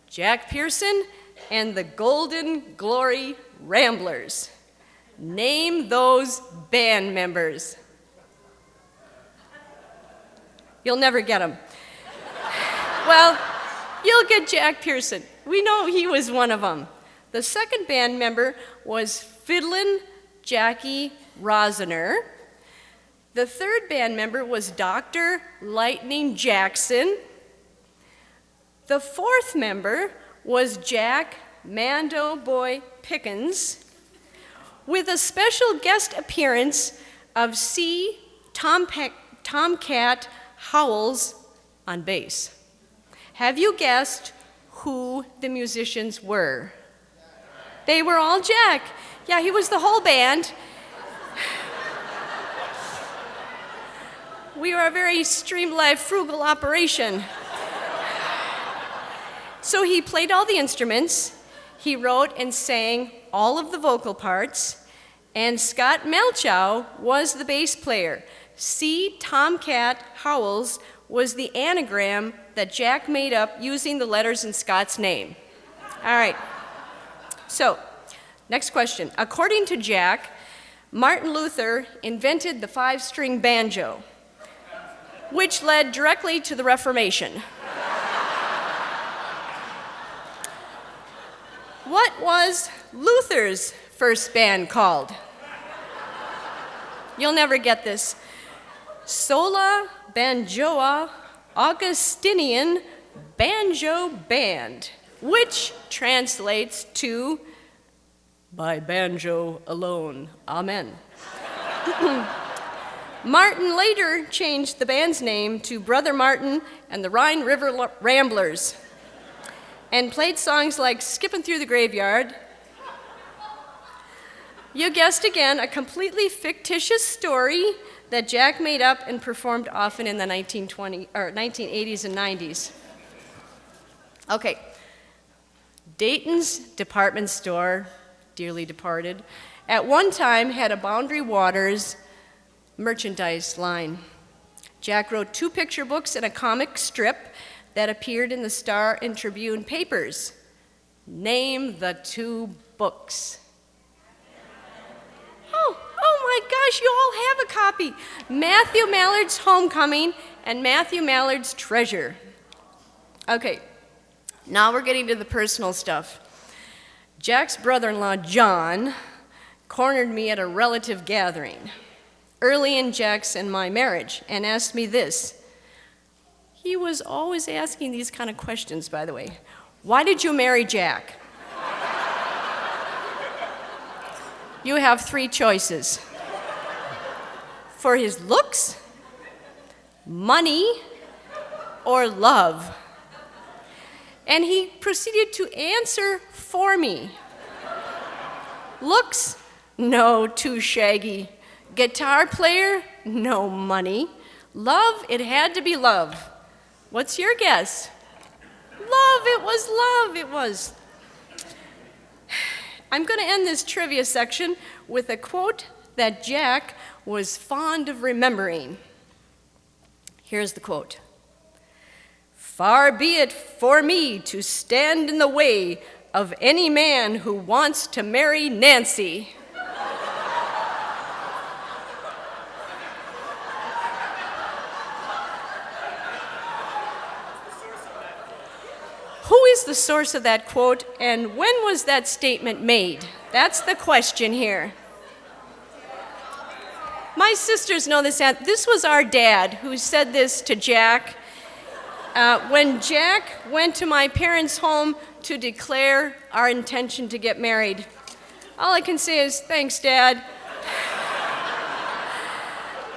Jack Pearson and the Golden Glory Ramblers. Name those band members. You'll never get them. Well, you'll get Jack Pearson. We know he was one of them. The second band member was Fiddlin' Jackie Rosner. The third band member was Dr. Lightning Jackson. The fourth member was Jack Mando Boy Pickens, with a special guest appearance of C. Tomcat Howells on bass. Have you guessed who the musicians were? They were all Jack. Yeah, he was the whole band. We were a very streamlined, frugal operation. So he played all the instruments, he wrote and sang all of the vocal parts, and Scott Malchow was the bass player. C. Tomcat Howells was the anagram that Jack made up using the letters in Scott's name. All right. So, next question. According to Jack, Martin Luther invented the 5-string banjo, which led directly to the Reformation. What was Luther's first band called? You'll never get this. Sola Banjoa Augustinian Banjo Band, which translates to by banjo alone. Amen. Martin later changed the band's name to Brother Martin and the Rhine River Ramblers, and played songs like Skipping Through the Graveyard. You guessed again, a completely fictitious story that Jack made up and performed often in the 1980s and 90s. Okay, Dayton's department store, dearly departed, at one time had a Boundary Waters merchandise line. Jack wrote 2 picture books and a comic strip that appeared in the Star and Tribune papers. Name the 2 books. Oh my gosh, you all have a copy. Matthew Mallard's Homecoming and Matthew Mallard's Treasure. Okay, now we're getting to the personal stuff. Jack's brother-in-law, John, cornered me at a relative gathering early in Jack's and my marriage and asked me this. He was always asking these kind of questions, by the way. Why did you marry Jack? You have 3 choices. For his looks, money, or love. And he proceeded to answer for me. Looks? No, too shaggy. Guitar player? No money. Love? It had to be love. What's your guess? Love, it was. I'm going to end this trivia section with a quote that Jack was fond of remembering. Here's the quote. "Far be it for me to stand in the way of any man who wants to marry Nancy." Who is the source of that quote, and when was that statement made? That's the question here. My sisters know this. This was our dad who said this to Jack when Jack went to my parents' home to declare our intention to get married. All I can say is, thanks, Dad.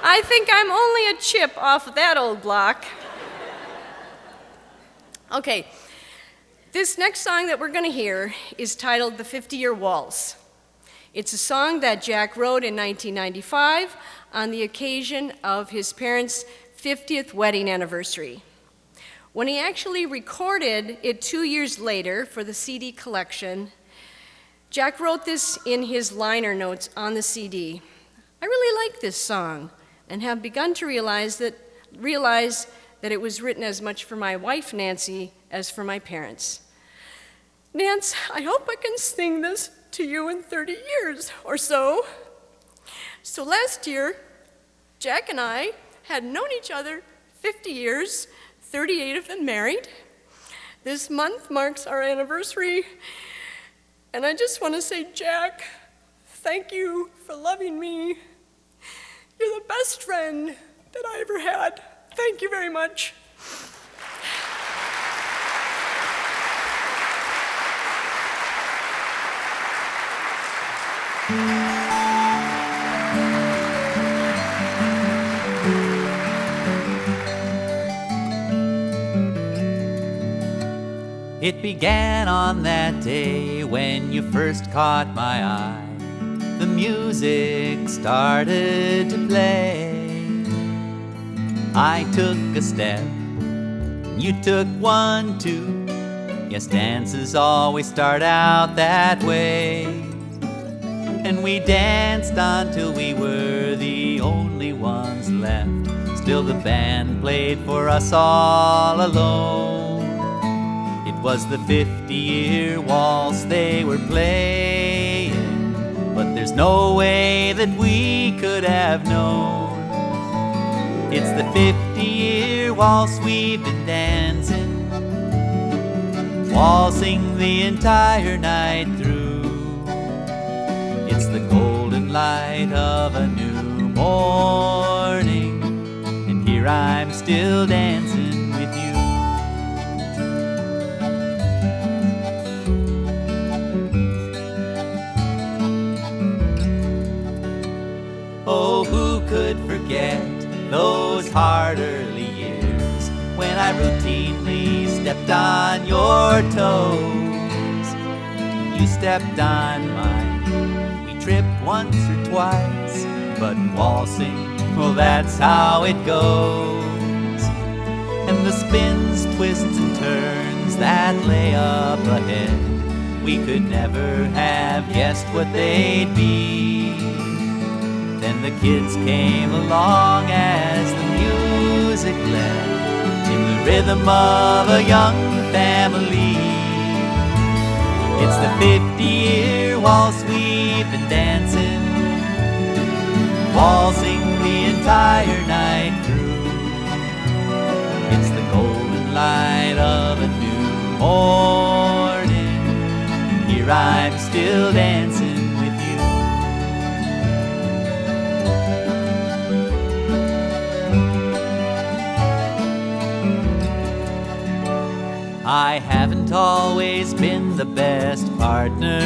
I think I'm only a chip off of that old block. Okay. This next song that we're going to hear is titled The 50-Year Waltz. It's a song that Jack wrote in 1995 on the occasion of his parents' 50th wedding anniversary. When he actually recorded it 2 years later for the CD collection, Jack wrote this in his liner notes on the CD. I really like this song and have begun to realize that it was written as much for my wife, Nancy, as for my parents. Nance, I hope I can sing this to you in 30 years or so. So last year, Jack and I had known each other 50 years, 38 of them married. This month marks our anniversary, and I just want to say, Jack, thank you for loving me. You're the best best friend that I ever had. Thank you very much. It began on that day when you first caught my eye. The music started to play. I took a step, you took one too. Yes, dances always start out that way. And we danced until we were the only ones left. Still the band played for us all alone. It was the 50-year waltz they were playing, but there's no way that we could have known. It's the 50-year waltz we've been dancing, waltzing the entire night through. It's the golden light of a new morning, and here I'm still dancing with you. Oh, who could forget those hard early years when I routinely stepped on your toes? You stepped on mine. We tripped once or twice, but waltzing, well, that's how it goes. And the spins, twists, and turns that lay up ahead, we could never have guessed what they'd be. Then the kids came along as the music led, in the rhythm of a young family. It's the 50-year waltz we've been dancing, waltzing the entire night through. It's the golden light of a new morning. Here I'm still dancing with you. I haven't always been the best partner.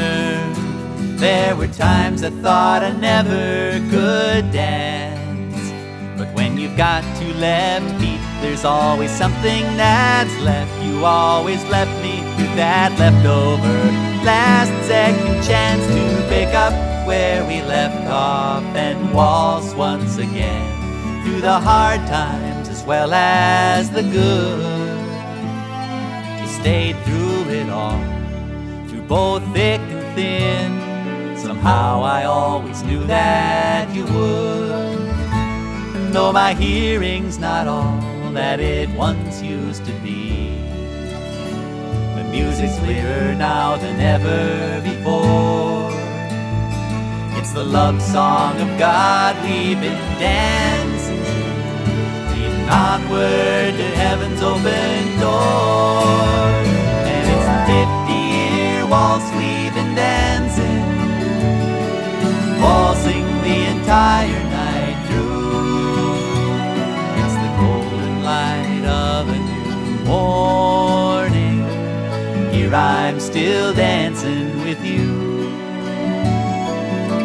There were times I thought I never could dance. But when you've got two left feet, there's always something that's left. You always left me with that leftover last second chance to pick up where we left off and waltz once again, through the hard times as well as the good. Stayed through it all, through both thick and thin. Somehow I always knew that you would. And though my hearing's not all that it once used to be, the music's clearer now than ever before. It's the love song of God we've been dancing to, leading onward to heaven's open door. And it's the 50-year waltz we've been dancing, waltzing the entire night through. It's the golden light of a new morning. Here I'm still dancing with you.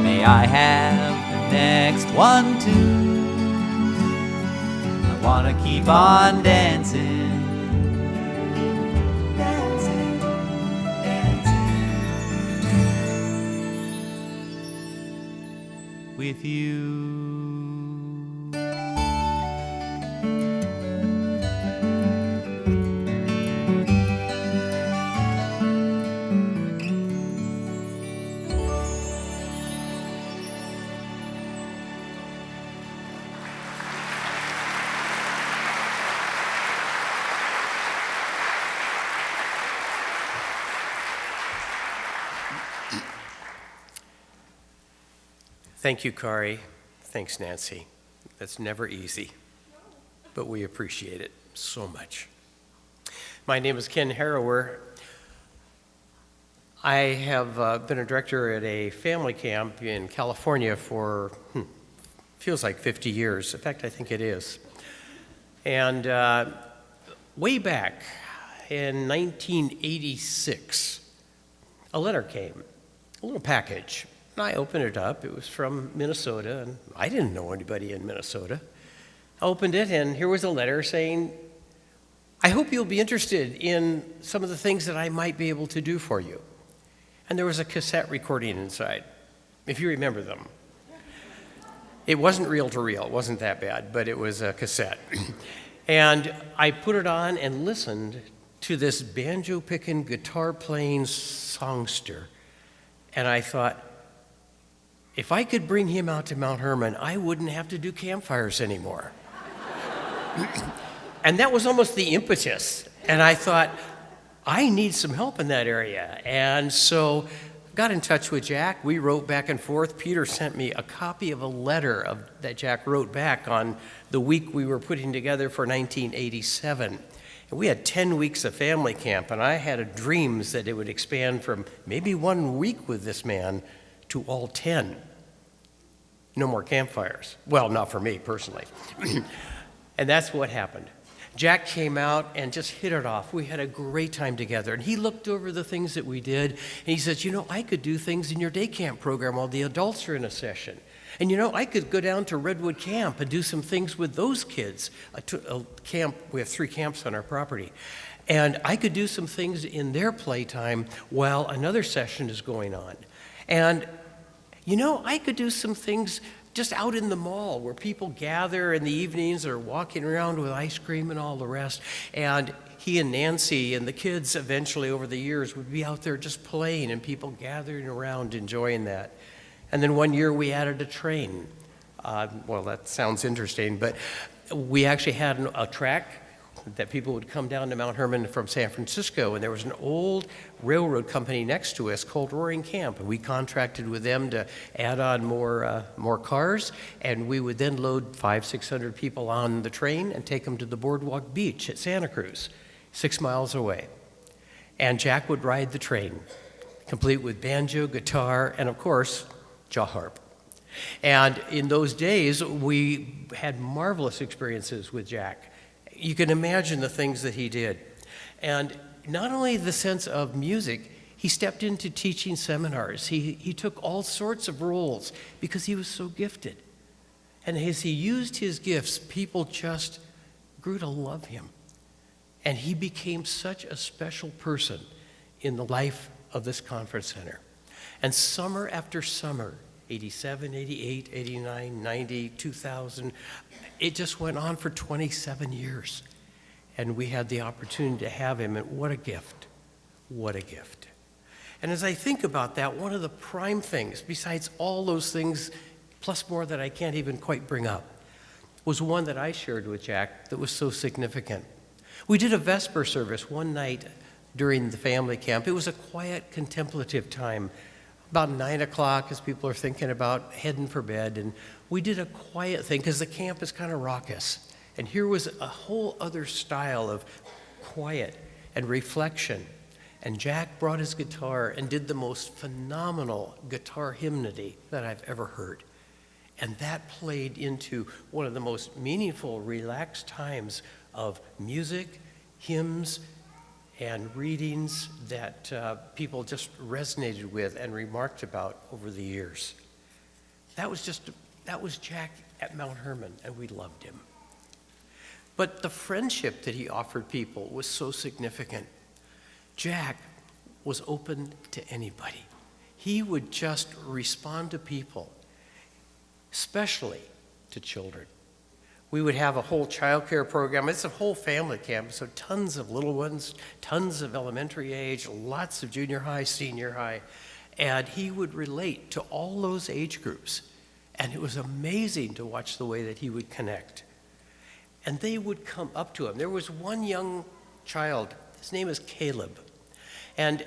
May I have the next one too? I wanna keep on dancing, dancing, dancing with you. Thank you, Kari. Thanks, Nancy. That's never easy, but we appreciate it so much. My name is Ken Harrower. I have been a director at a family camp in California for Feels like 50 years. In fact, I think it is. And way back in 1986, a letter came, a little package. And I opened it up. It was from Minnesota, and I didn't know anybody in Minnesota. I opened it, and here was a letter saying, I hope you'll be interested in some of the things that I might be able to do for you. And there was a cassette recording inside, if you remember them. It wasn't reel-to-reel, it wasn't that bad, but it was a cassette. And I put it on and listened to this banjo-picking, guitar-playing songster. And I thought, if I could bring him out to Mount Hermon, I wouldn't have to do campfires anymore. And that was almost the impetus. And I thought, I need some help in that area. And so got in touch with Jack. We wrote back and forth. Peter sent me a copy of a letter that Jack wrote back on the week we were putting together for 1987. And we had 10 weeks of family camp, and I had dreams that it would expand from maybe 1 week with this man to all 10. No more campfires. Well, not for me personally. And that's what happened. Jack came out and just hit it off. We had a great time together. And he looked over the things that we did, and he says, I could do things in your day camp program while the adults are in a session. And I could go down to Redwood Camp and do some things with those kids. A camp, we have 3 camps on our property. And I could do some things in their playtime while another session is going on. And, I could do some things just out in the mall where people gather in the evenings or walking around with ice cream and all the rest. And he and Nancy and the kids eventually over the years would be out there just playing and people gathering around enjoying that. And then one year we added a train. Well, that sounds interesting, but we actually had a track that people would come down to Mount Hermon from San Francisco, and there was an old railroad company next to us called Roaring Camp, and we contracted with them to add on more cars, and we would then load 500-600 people on the train and take them to the Boardwalk Beach at Santa Cruz, 6 miles away. And Jack would ride the train, complete with banjo, guitar, and of course, jaw harp. And in those days, we had marvelous experiences with Jack. You can imagine the things that he did. And not only the sense of music, he stepped into teaching seminars. He took all sorts of roles because he was so gifted. And as he used his gifts, people just grew to love him. And he became such a special person in the life of this conference center. And summer after summer, 87, 88, 89, 90, 2000, it just went on for 27 years. And we had the opportunity to have him, and what a gift. What a gift. And as I think about that, one of the prime things, besides all those things, plus more that I can't even quite bring up, was one that I shared with Jack that was so significant. We did a Vesper service one night during the family camp. It was a quiet, contemplative time, about 9 o'clock as people are thinking about heading for bed. And we did a quiet thing because the camp is kind of raucous. And here was a whole other style of quiet and reflection. And Jack brought his guitar and did the most phenomenal guitar hymnody that I've ever heard. And that played into one of the most meaningful, relaxed times of music, hymns, and readings that people just resonated with and remarked about over the years. That was Jack at Mount Hermon, and we loved him. But the friendship that he offered people was so significant. Jack was open to anybody. He would just respond to people, especially to children. We would have a whole child care program. It's a whole family camp, so tons of little ones, tons of elementary age, lots of junior high, senior high. And he would relate to all those age groups. And it was amazing to watch the way that he would connect. And they would come up to him. There was one young child, his name is Caleb. And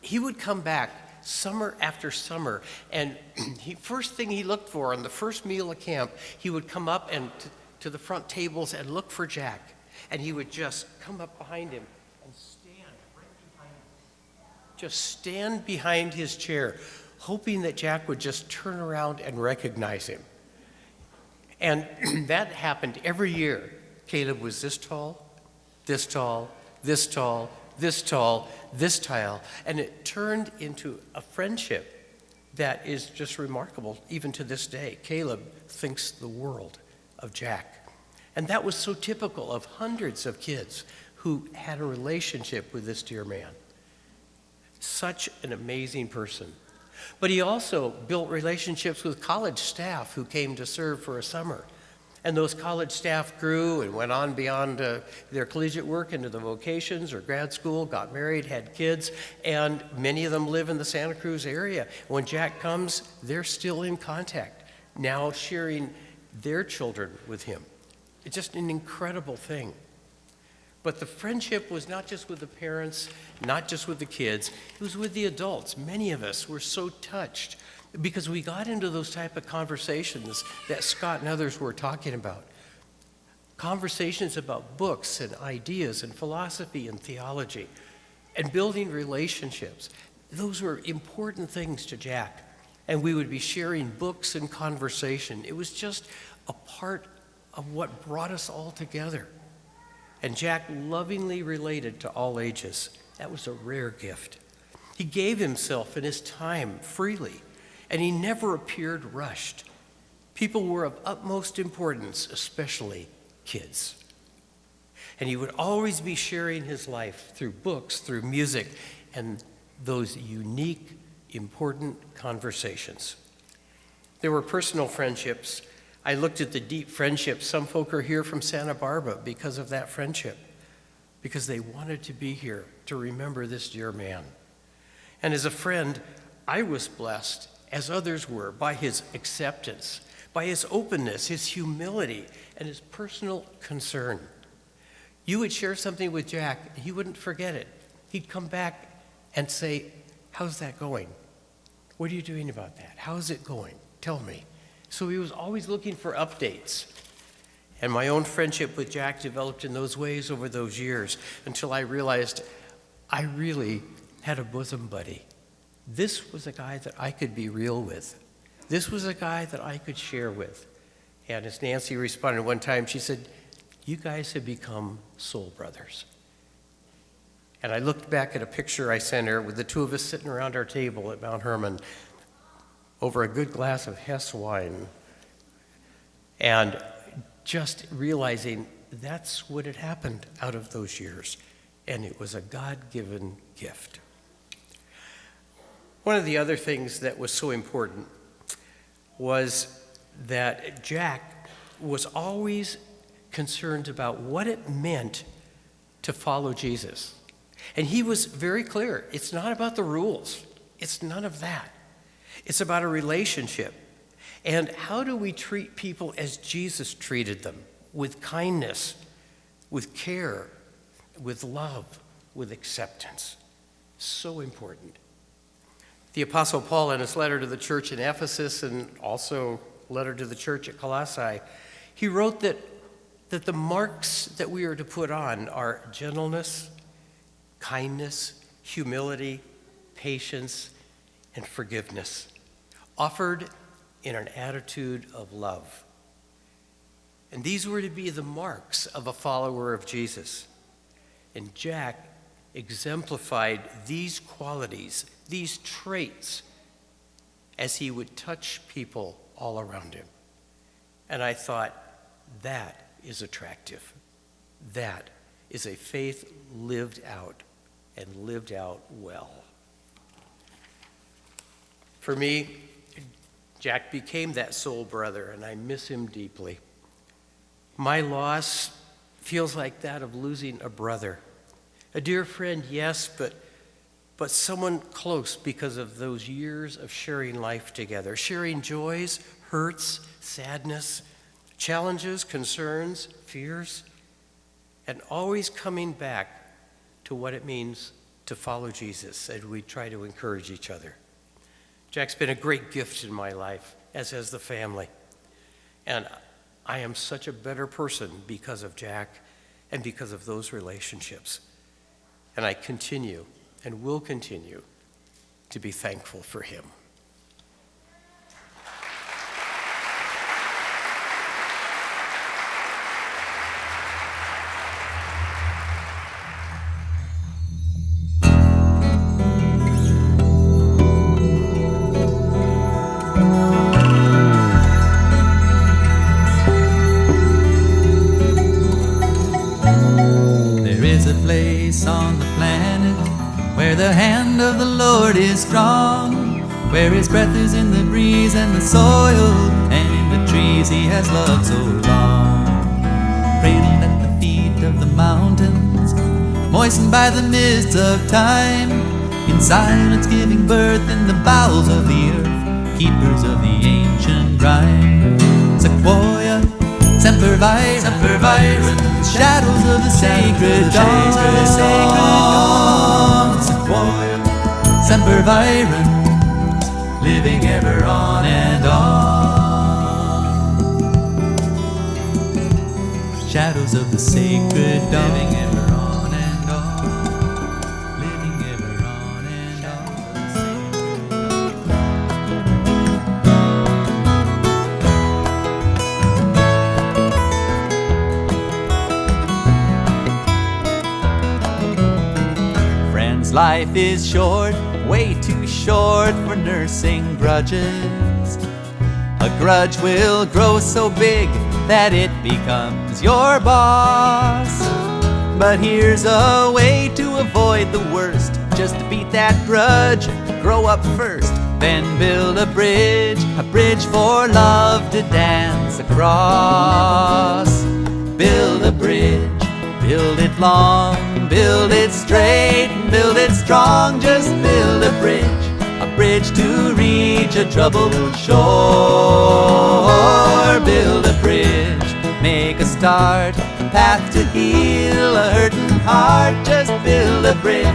he would come back summer after summer. And first thing he looked for on the first meal of camp, he would come up and to the front tables and look for Jack. And he would just come up behind him and stand right behind him. Just stand behind his chair, hoping that Jack would just turn around and recognize him. And that happened every year. Caleb was this tall, this tall, this tall, this tall, this tall, and it turned into a friendship that is just remarkable even to this day. Caleb thinks the world of Jack. And that was so typical of hundreds of kids who had a relationship with this dear man. Such an amazing person. But he also built relationships with college staff who came to serve for a summer. And those college staff grew and went on beyond their collegiate work into the vocations or grad school, got married, had kids, and many of them live in the Santa Cruz area. When Jack comes, they're still in contact, now sharing their children with him. It's just an incredible thing. But the friendship was not just with the parents, not just with the kids, it was with the adults. Many of us were so touched because we got into those type of conversations that Scott and others were talking about. Conversations about books and ideas and philosophy and theology and building relationships. Those were important things to Jack. And we would be sharing books and conversation. It was just a part of what brought us all together. And Jack lovingly related to all ages. That was a rare gift. He gave himself and his time freely, and he never appeared rushed. People were of utmost importance, especially kids. And he would always be sharing his life through books, through music, and those unique, important conversations. There were personal friendships. I looked at the deep friendships. Some folk are here from Santa Barbara because of that friendship, because they wanted to be here to remember this dear man. And as a friend, I was blessed, as others were, by his acceptance, by his openness, his humility, and his personal concern. You would share something with Jack, and he wouldn't forget it. He'd come back and say, "How's that going? What are you doing about that? How's it going? Tell me." So he was always looking for updates. And my own friendship with Jack developed in those ways over those years until I realized I really had a bosom buddy. This was a guy that I could be real with. This was a guy that I could share with. And as Nancy responded one time, she said, "You guys have become soul brothers." And I looked back at a picture I sent her with the two of us sitting around our table at Mount Hermon over a good glass of Hess wine, and just realizing that's what had happened out of those years, and it was a God-given gift. One of the other things that was so important was that Jack was always concerned about what it meant to follow Jesus. And he was very clear. It's not about the rules. It's none of that. It's about a relationship. And how do we treat people as Jesus treated them? With kindness, with care, with love, with acceptance. So important. The Apostle Paul, in his letter to the church in Ephesus and also letter to the church at Colossae, he wrote that the marks that we are to put on are gentleness, kindness, humility, patience, and forgiveness, offered in an attitude of love. And these were to be the marks of a follower of Jesus. And Jack exemplified these qualities, these traits, as he would touch people all around him. And I thought, that is attractive. That is a faith lived out, and lived out well. For me, Jack became that soul brother, and I miss him deeply. My loss feels like that of losing a brother. A dear friend, yes, but someone close because of those years of sharing life together, sharing joys, hurts, sadness, challenges, concerns, fears, and always coming back to what it means to follow Jesus as we try to encourage each other. Jack's been a great gift in my life, as has the family. And I am such a better person because of Jack and because of those relationships. And I continue and will continue to be thankful for him. place on the planet where the hand of the Lord is strong, where his breath is in the breeze and the soil, and in the trees he has loved so long. Cradled at the feet of the mountains, moistened by the mists of time, in silence giving birth in the bowels of the earth, keepers of the ancient rhyme. Sequoia, Sempervirens, shadows of the sacred dawn. Sequoia, Sempervirens, living ever on and on. Shadows of the sacred dawn. Living ever on and on. Living ever on and on. Life is short, way too short for nursing grudges. A grudge will grow so big that it becomes your boss. But here's a way to avoid the worst. Just to beat that grudge, grow up first, then build a bridge for love to dance across. Build a bridge. Build it long, build it straight, build it strong. Just build a bridge to reach a troubled shore. Build a bridge, make a start, a path to heal a hurting heart. Just build a bridge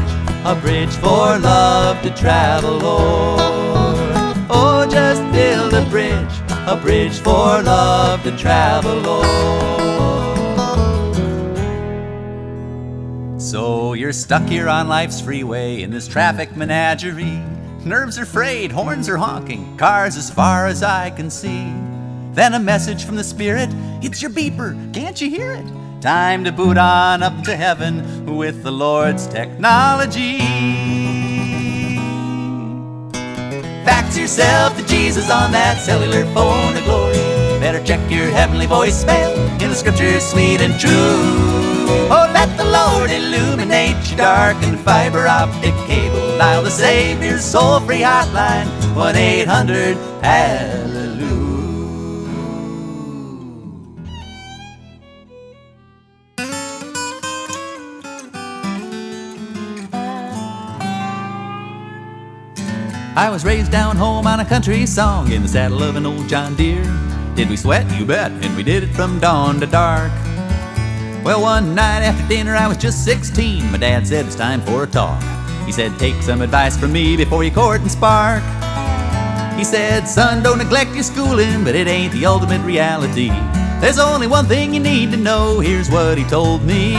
for love to travel o'er. Oh, just build a bridge for love to travel o'er. So you're stuck here on life's freeway in this traffic menagerie. Nerves are frayed, horns are honking, cars as far as I can see. Then a message from the Spirit, it's your beeper, can't you hear it? Time to boot on up to heaven with the Lord's technology. Fax yourself to Jesus on that cellular phone of glory. Better check your heavenly voicemail in the scriptures sweet and true. Oh, let the Lord illuminate your darkened fiber optic cable. Dial the Savior's soul-free hotline, 1-800-HALLELUJAH. I was raised down home on a country song in the saddle of an old John Deere. Did we sweat? You bet, and we did it from dawn to dark. Well, one night after dinner, I was just 16. My dad said it's time for a talk. He said, take some advice from me before you court and spark. He said, son, don't neglect your schooling, but it ain't the ultimate reality. There's only one thing you need to know, here's what he told me.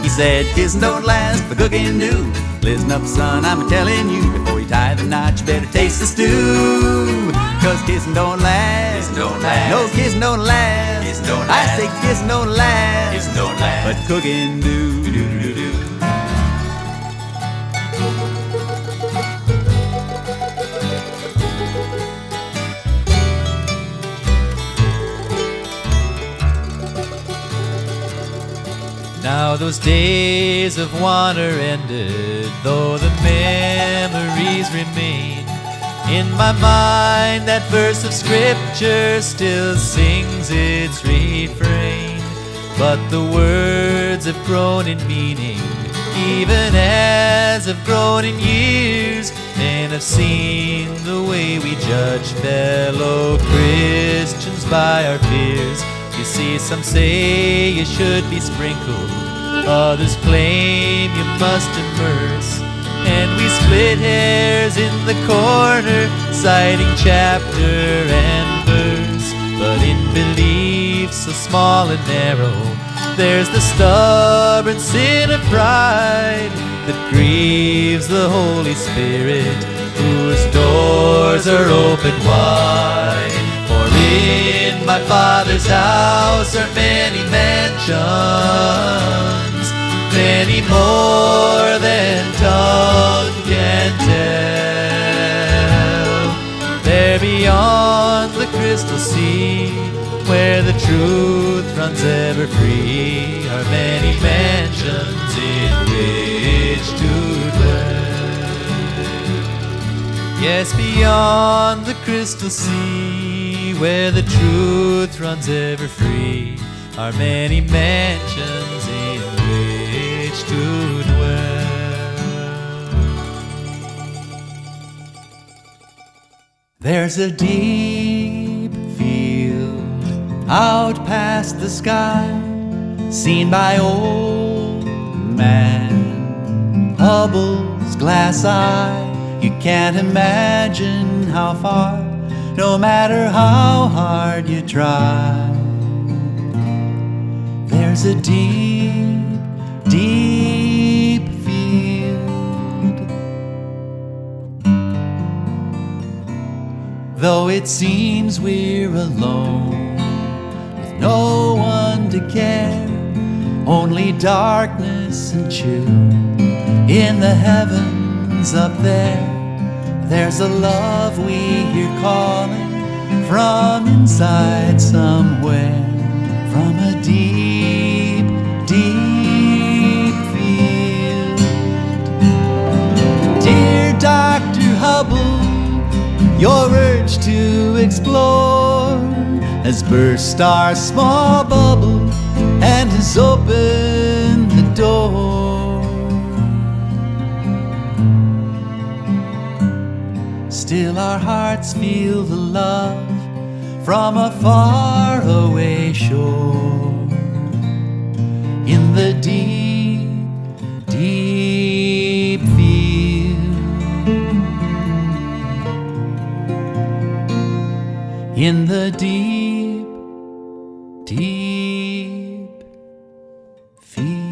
He said, kissin' don't last, but cookin' do. Listen up, son, I'm telling you, before you tie the knot, you better taste the stew. Cause kissin' don't last. Kissin' don't last. No, kissin' don't last. Kissin' don't last. I say kissin' don't last. Kissin' don't last. But cookin' do. Do-do-do-do. Now those days of wonder ended, though the memories remain. In my mind, that verse of scripture still sings its refrain. But the words have grown in meaning, even as I've grown in years, and I've seen the way we judge fellow Christians by our fears. You see, some say you should be sprinkled, others claim you must immerse, and we split hairs in the corner, citing chapter and verse. But in belief so small and narrow, there's the stubborn sin of pride that grieves the Holy Spirit, whose doors are open wide. For in my Father's house are many mansions, many more than tongue can tell. There beyond the crystal sea, where the truth truth runs ever free are many mansions in which to dwell. Yes, beyond the crystal sea, where the truth runs ever free, are many mansions in which to dwell. There's a deep field out past the sky, seen by old man Hubble's glass eye. You can't imagine how far, no matter how hard you try. There's a deep, deep field. Though it seems we're alone, with no one to care, only darkness and chill in the heavens up there. There's a love we hear calling from inside somewhere, from a deep, deep field. Dear Dr. Hubble, your urge to explore has burst our small bubble and has opened the door. Still our hearts feel the love from a faraway shore, in the deep, deep field, in the deep, deep field.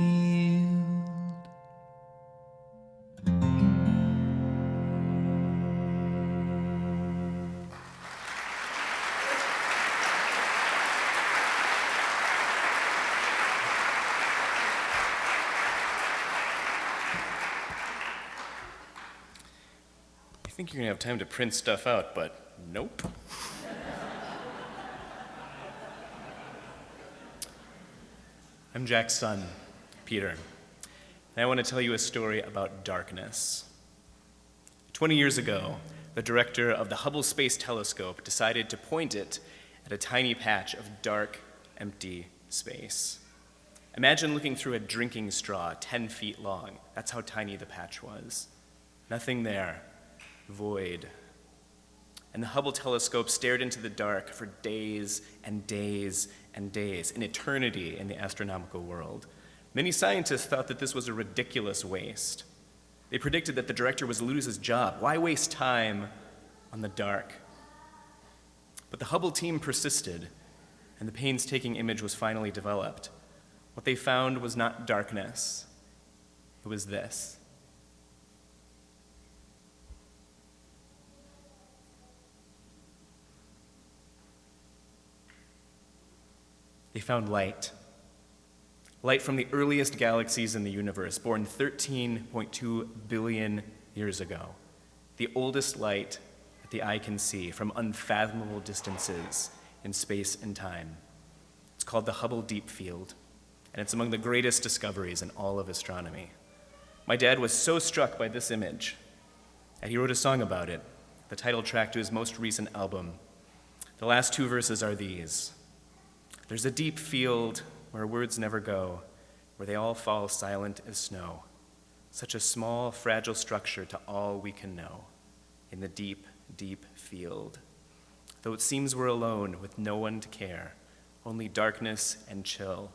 I think you're gonna have time to print stuff out, but nope. I'm Jack's son, Peter, and I want to tell you a story about darkness. 20 years ago, the director of the Hubble Space Telescope decided to point it at a tiny patch of dark, empty space. Imagine looking through a drinking straw 10 feet long. That's how tiny the patch was. Nothing there. Void. And the Hubble telescope stared into the dark for days and days and days, an eternity in the astronomical world. Many scientists thought that this was a ridiculous waste. They predicted that the director would lose his job. Why waste time on the dark? But the Hubble team persisted, and the painstaking image was finally developed. What they found was not darkness. It was this. They found light. Light from the earliest galaxies in the universe, born 13.2 billion years ago. The oldest light that the eye can see from unfathomable distances in space and time. It's called the Hubble Deep Field, and it's among the greatest discoveries in all of astronomy. My dad was so struck by this image that he wrote a song about it, the title track to his most recent album. The last two verses are these. There's a deep field where words never go, where they all fall silent as snow. Such a small, fragile structure to all we can know. In the deep, deep field. Though it seems we're alone with no one to care, only darkness and chill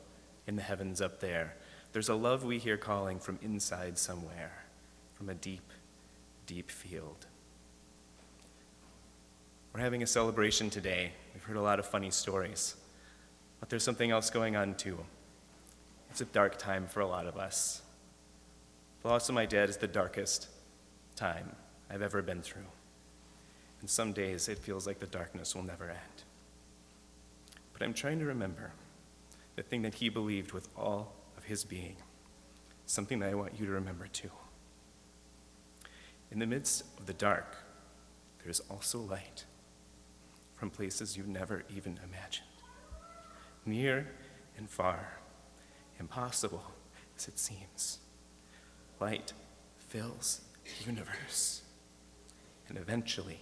in the heavens up there. There's a love we hear calling from inside somewhere, from a deep, deep field. We're having a celebration today. We've heard a lot of funny stories. But there's something else going on too. It's a dark time for a lot of us. The loss of my dad is the darkest time I've ever been through. And some days it feels like the darkness will never end. But I'm trying to remember the thing that he believed with all of his being, something that I want you to remember too. In the midst of the dark, there's also light from places you never even imagined. Near and far, impossible as it seems. Light fills the universe, and eventually,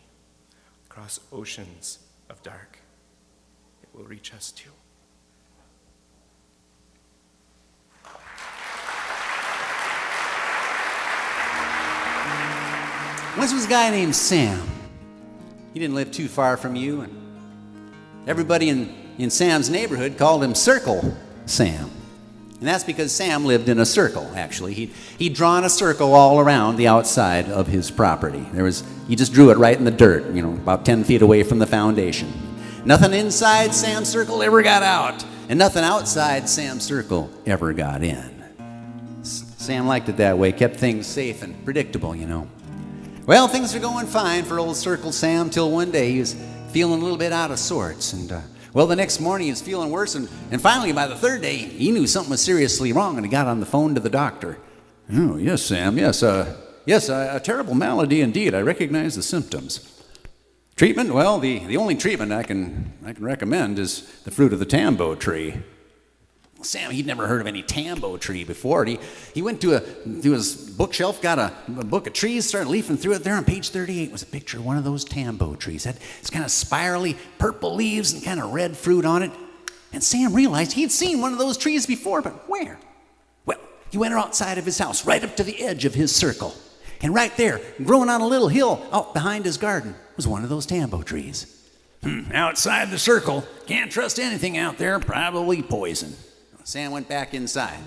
across oceans of dark, it will reach us too. Once was a guy named Sam. He didn't live too far from you, and everybody in Sam's neighborhood called him Circle Sam. And that's because Sam lived in a circle, actually. He'd drawn a circle all around the outside of his property. He just drew it right in the dirt, about 10 feet away from the foundation. Nothing inside Sam's circle ever got out, and nothing outside Sam's circle ever got in. Sam liked it that way, kept things safe and predictable, Well, things were going fine for old Circle Sam till one day he was feeling a little bit out of sorts. And, the next morning he was feeling worse. And finally, by the third day, he knew something was seriously wrong, and he got on the phone to the doctor. Oh, yes, Sam, yes, a terrible malady indeed. I recognize the symptoms. Treatment? Well, the only treatment I can recommend is the fruit of the tambo tree. Sam, he'd never heard of any tambo tree before. He went to his bookshelf, got a book of trees, started leafing through it. There on page 38 was a picture of one of those tambo trees. It's kind of spirally purple leaves and kind of red fruit on it. And Sam realized he'd seen one of those trees before, but where? Well, he went outside of his house, right up to the edge of his circle. And right there, growing on a little hill out behind his garden, was one of those tambo trees. Outside the circle, can't trust anything out there, probably poison. Sam went back inside.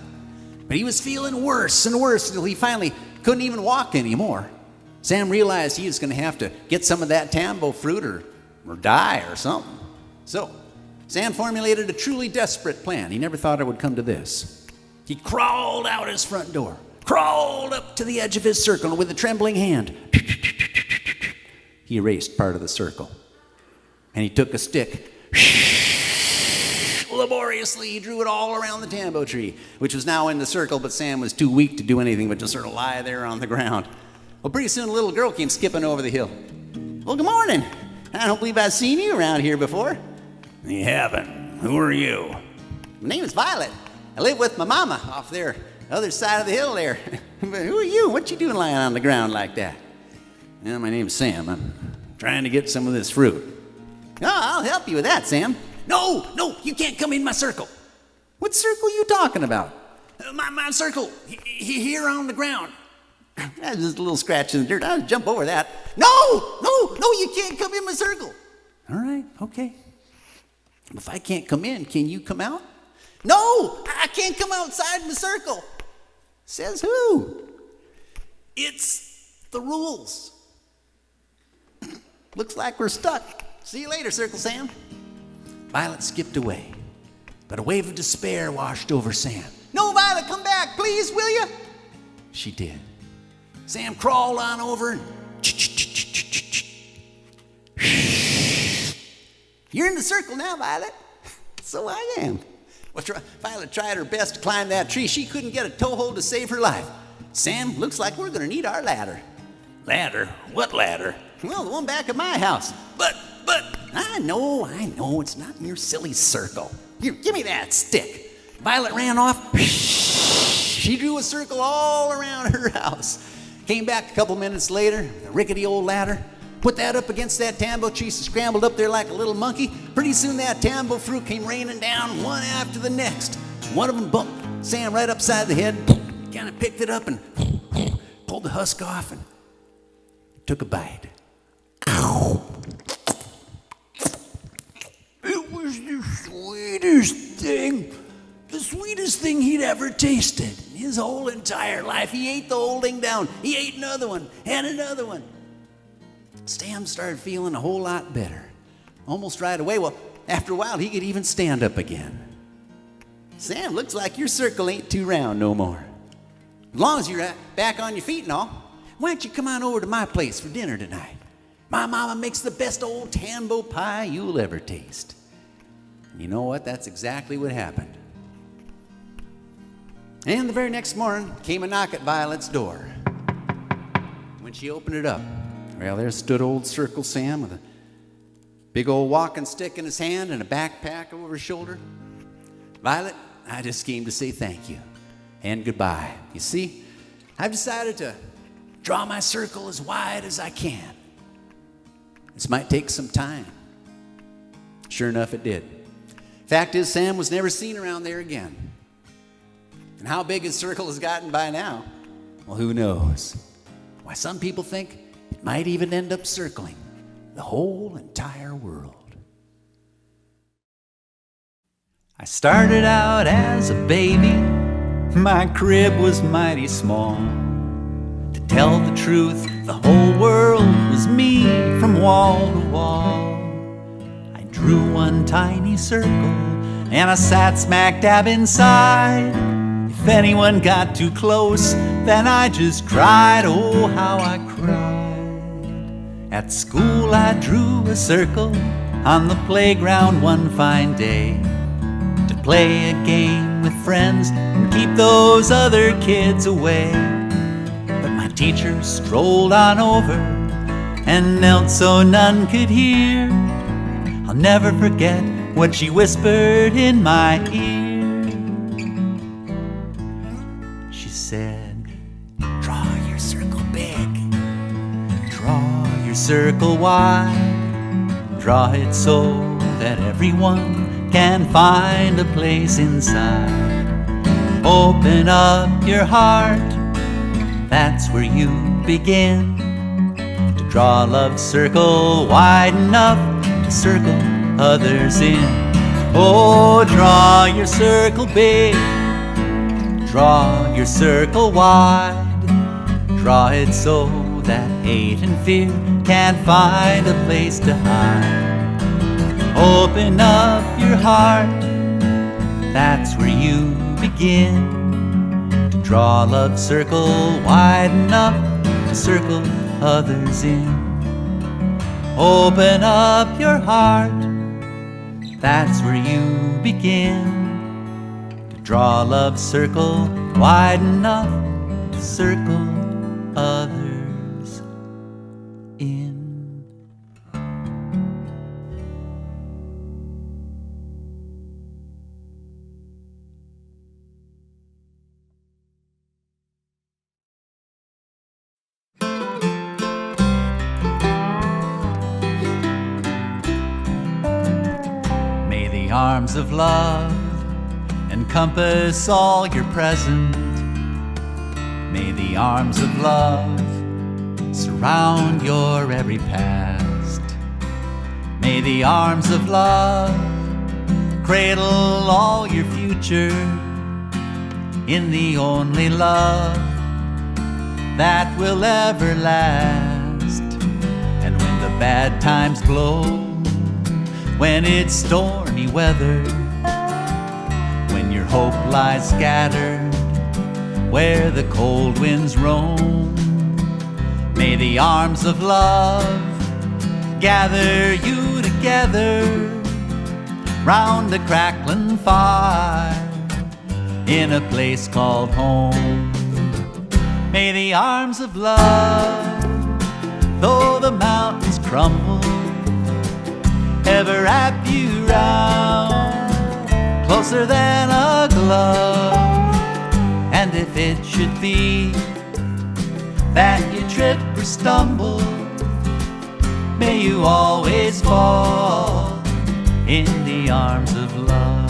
But he was feeling worse and worse until he finally couldn't even walk anymore. Sam realized he was going to have to get some of that tambo fruit or die or something. So, Sam formulated a truly desperate plan. He never thought it would come to this. He crawled out his front door, crawled up to the edge of his circle, and with a trembling hand, he erased part of the circle. And he took a stick. Laboriously, he drew it all around the tambo tree, which was now in the circle, but Sam was too weak to do anything but just sort of lie there on the ground. Well, pretty soon a little girl came skipping over the hill. Well, good morning. I don't believe I've seen you around here before. You haven't. Who are you? My name is Violet. I live with my mama off there, the other side of the hill there. But who are you? What you doing lying on the ground like that? Well, my name's Sam. I'm trying to get some of this fruit. Oh, I'll help you with that, Sam. No, you can't come in my circle. What circle are you talking about? My circle, here on the ground. That's just a little scratch in the dirt. I'll jump over that. No, you can't come in my circle. All right, okay. If I can't come in, can you come out? No, I can't come outside the circle. Says who? It's the rules. Looks like we're stuck. See you later, Circle Sam. Violet skipped away, but a wave of despair washed over Sam. No, Violet, come back, please, will you? She did. Sam crawled on over and You're in the circle now, Violet. So I am. Well, Violet tried her best to climb that tree. She couldn't get a toehold to save her life. Sam, looks like we're going to need our ladder. Ladder? What ladder? Well, the one back at my house. But, I know, it's not in your silly circle. Here, give me that stick. Violet ran off. She drew a circle all around her house. Came back a couple minutes later, a rickety old ladder. Put that up against that tambo tree, scrambled up there like a little monkey. Pretty soon that tambo fruit came raining down one after the next. One of them bumped Sam right upside the head, kind of picked it up and pulled the husk off and took a bite. It was the sweetest thing he'd ever tasted. His whole entire life, he ate the whole thing down. He ate another one and another one. Sam started feeling a whole lot better. Almost right away. Well, after a while, he could even stand up again. Sam, looks like your circle ain't too round no more. As long as you're back on your feet and all, why don't you come on over to my place for dinner tonight? My mama makes the best old tambo pie you'll ever taste. And you know what? That's exactly what happened. And the very next morning came a knock at Violet's door. When she opened it up, well, there stood old Circle Sam with a big old walking stick in his hand and a backpack over his shoulder. Violet, I just came to say thank you and goodbye. You see, I've decided to draw my circle as wide as I can. This might take some time. Sure enough, it did. Fact is, Sam was never seen around there again. And how big his circle has gotten by now, well, who knows? Why, some people think it might even end up circling the whole entire world. I started out as a baby. My crib was mighty small. To tell the truth, the whole world was me from wall to wall. I drew one tiny circle and I sat smack dab inside. If anyone got too close, then I just cried. Oh, how I cried. At school I drew a circle on the playground one fine day, to play a game with friends and keep those other kids away. But my teacher strolled on over and knelt so none could hear. I'll never forget what she whispered in my ear. She said, draw your circle big, draw your circle wide, draw it so that everyone can find a place inside. Open up your heart, that's where you begin, to draw love's circle wide enough to circle others in. Oh, draw your circle big, draw your circle wide, draw it so that hate and fear can't find a place to hide. Open up your heart, that's where you begin, to draw love's circle wide enough to circle others in. Open up your heart, that's where you begin, to draw love's circle wide enough to circle others in. Arms of love encompass all your present. May the arms of love surround your every past. May the arms of love cradle all your future in the only love that will ever last. And when the bad times blow, when it's stormy weather, when your hope lies scattered where the cold winds roam, may the arms of love gather you together round a crackling fire in a place called home. May the arms of love, though the mountains crumble, ever wrap you round closer than a glove. And if it should be that you trip or stumble, may you always fall in the arms of love.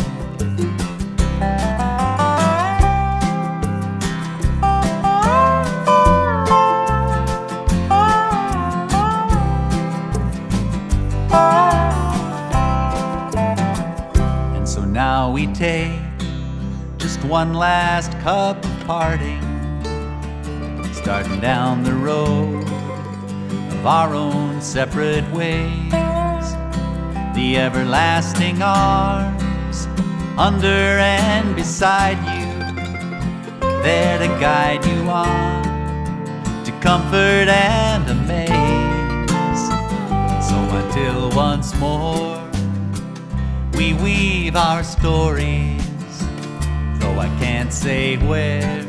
Now we take just one last cup of parting, starting down the road of our own separate ways. The everlasting arms under and beside you, there to guide you on, to comfort and amaze. So until once more we weave our stories, though I can't say where,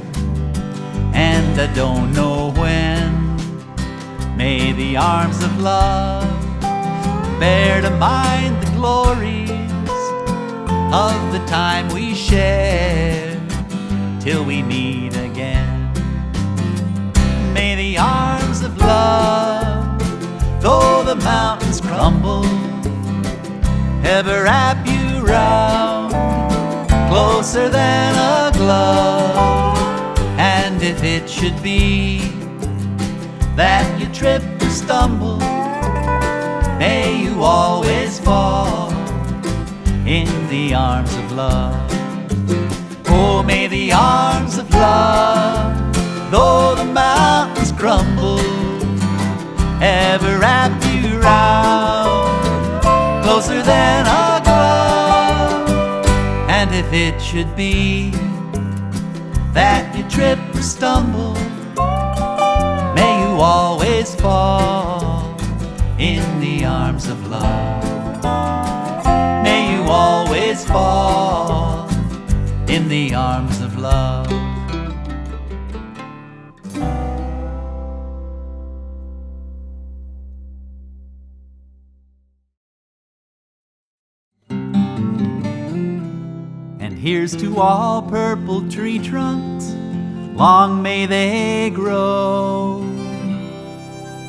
and I don't know when, may the arms of love bear to mind the glories of the time we share till we meet again. May the arms of love, though the mountains crumble, ever wrap you round closer than a glove. And if it should be that you trip or stumble, may you always fall in the arms of love. Oh, may the arms of love, though the mountains crumble, ever wrap you round closer than a glove. And if it should be that you trip or stumble, may you always fall in the arms of love. May you always fall in the arms of love. And here's to all purple tree trunks, long may they grow.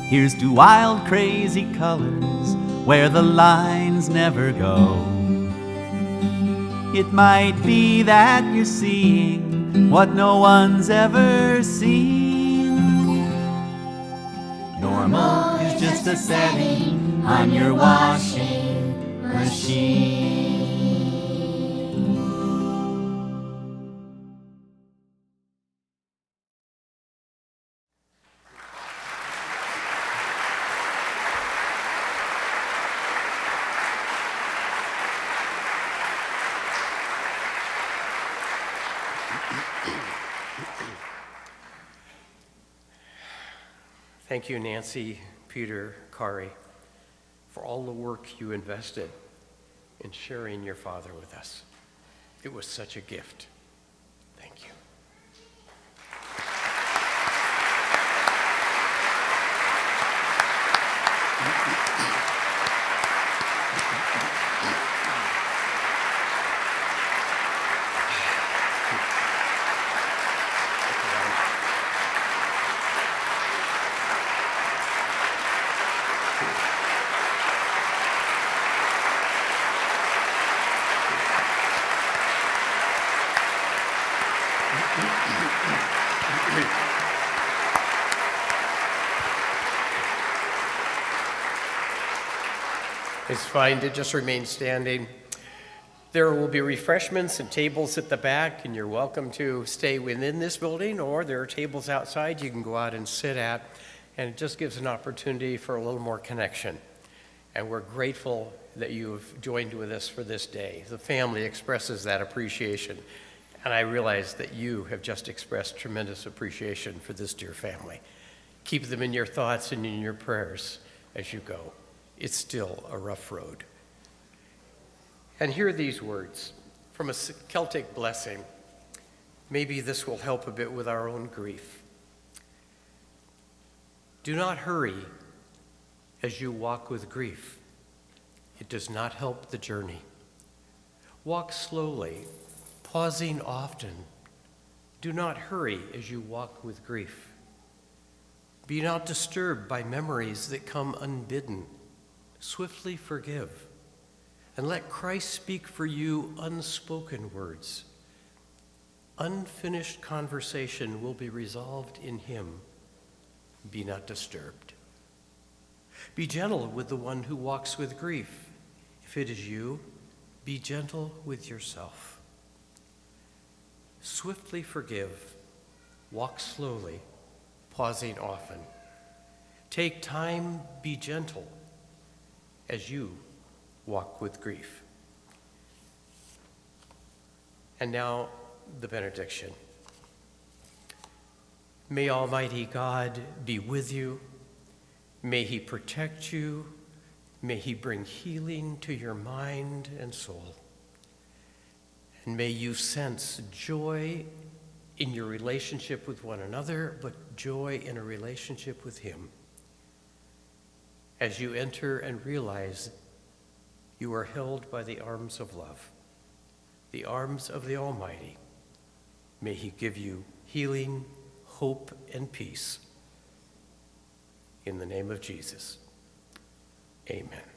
Here's to wild, crazy colors where the lines never go. It might be that you're seeing what no one's ever seen. Normal is just a setting on your washing machine. Thank you, Nancy, Peter, Kari, for all the work you invested in sharing your father with us. It was such a gift. Thank you. It's fine to just remain standing. There will be refreshments and tables at the back, and you're welcome to stay within this building, or there are tables outside you can go out and sit at, and it just gives an opportunity for a little more connection. And we're grateful that you have joined with us for this day. The family expresses that appreciation, and I realize that you have just expressed tremendous appreciation for this dear family. Keep them in your thoughts and in your prayers as you go. It's still a rough road. And hear these words from a Celtic blessing. Maybe this will help a bit with our own grief. Do not hurry as you walk with grief. It does not help the journey. Walk slowly, pausing often. Do not hurry as you walk with grief. Be not disturbed by memories that come unbidden. Swiftly forgive, and let Christ speak for you unspoken words. Unfinished conversation will be resolved in him. Be not disturbed. Be gentle with the one who walks with grief. If it is you, be gentle with yourself. Swiftly forgive, walk slowly, pausing often. Take time, be gentle, as you walk with grief. And now, the benediction. May Almighty God be with you. May he protect you. May he bring healing to your mind and soul. And may you sense joy in your relationship with one another, but joy in a relationship with him. As you enter and realize you are held by the arms of love. the arms of the Almighty. May he give you healing, hope, and peace. In the name of Jesus, amen.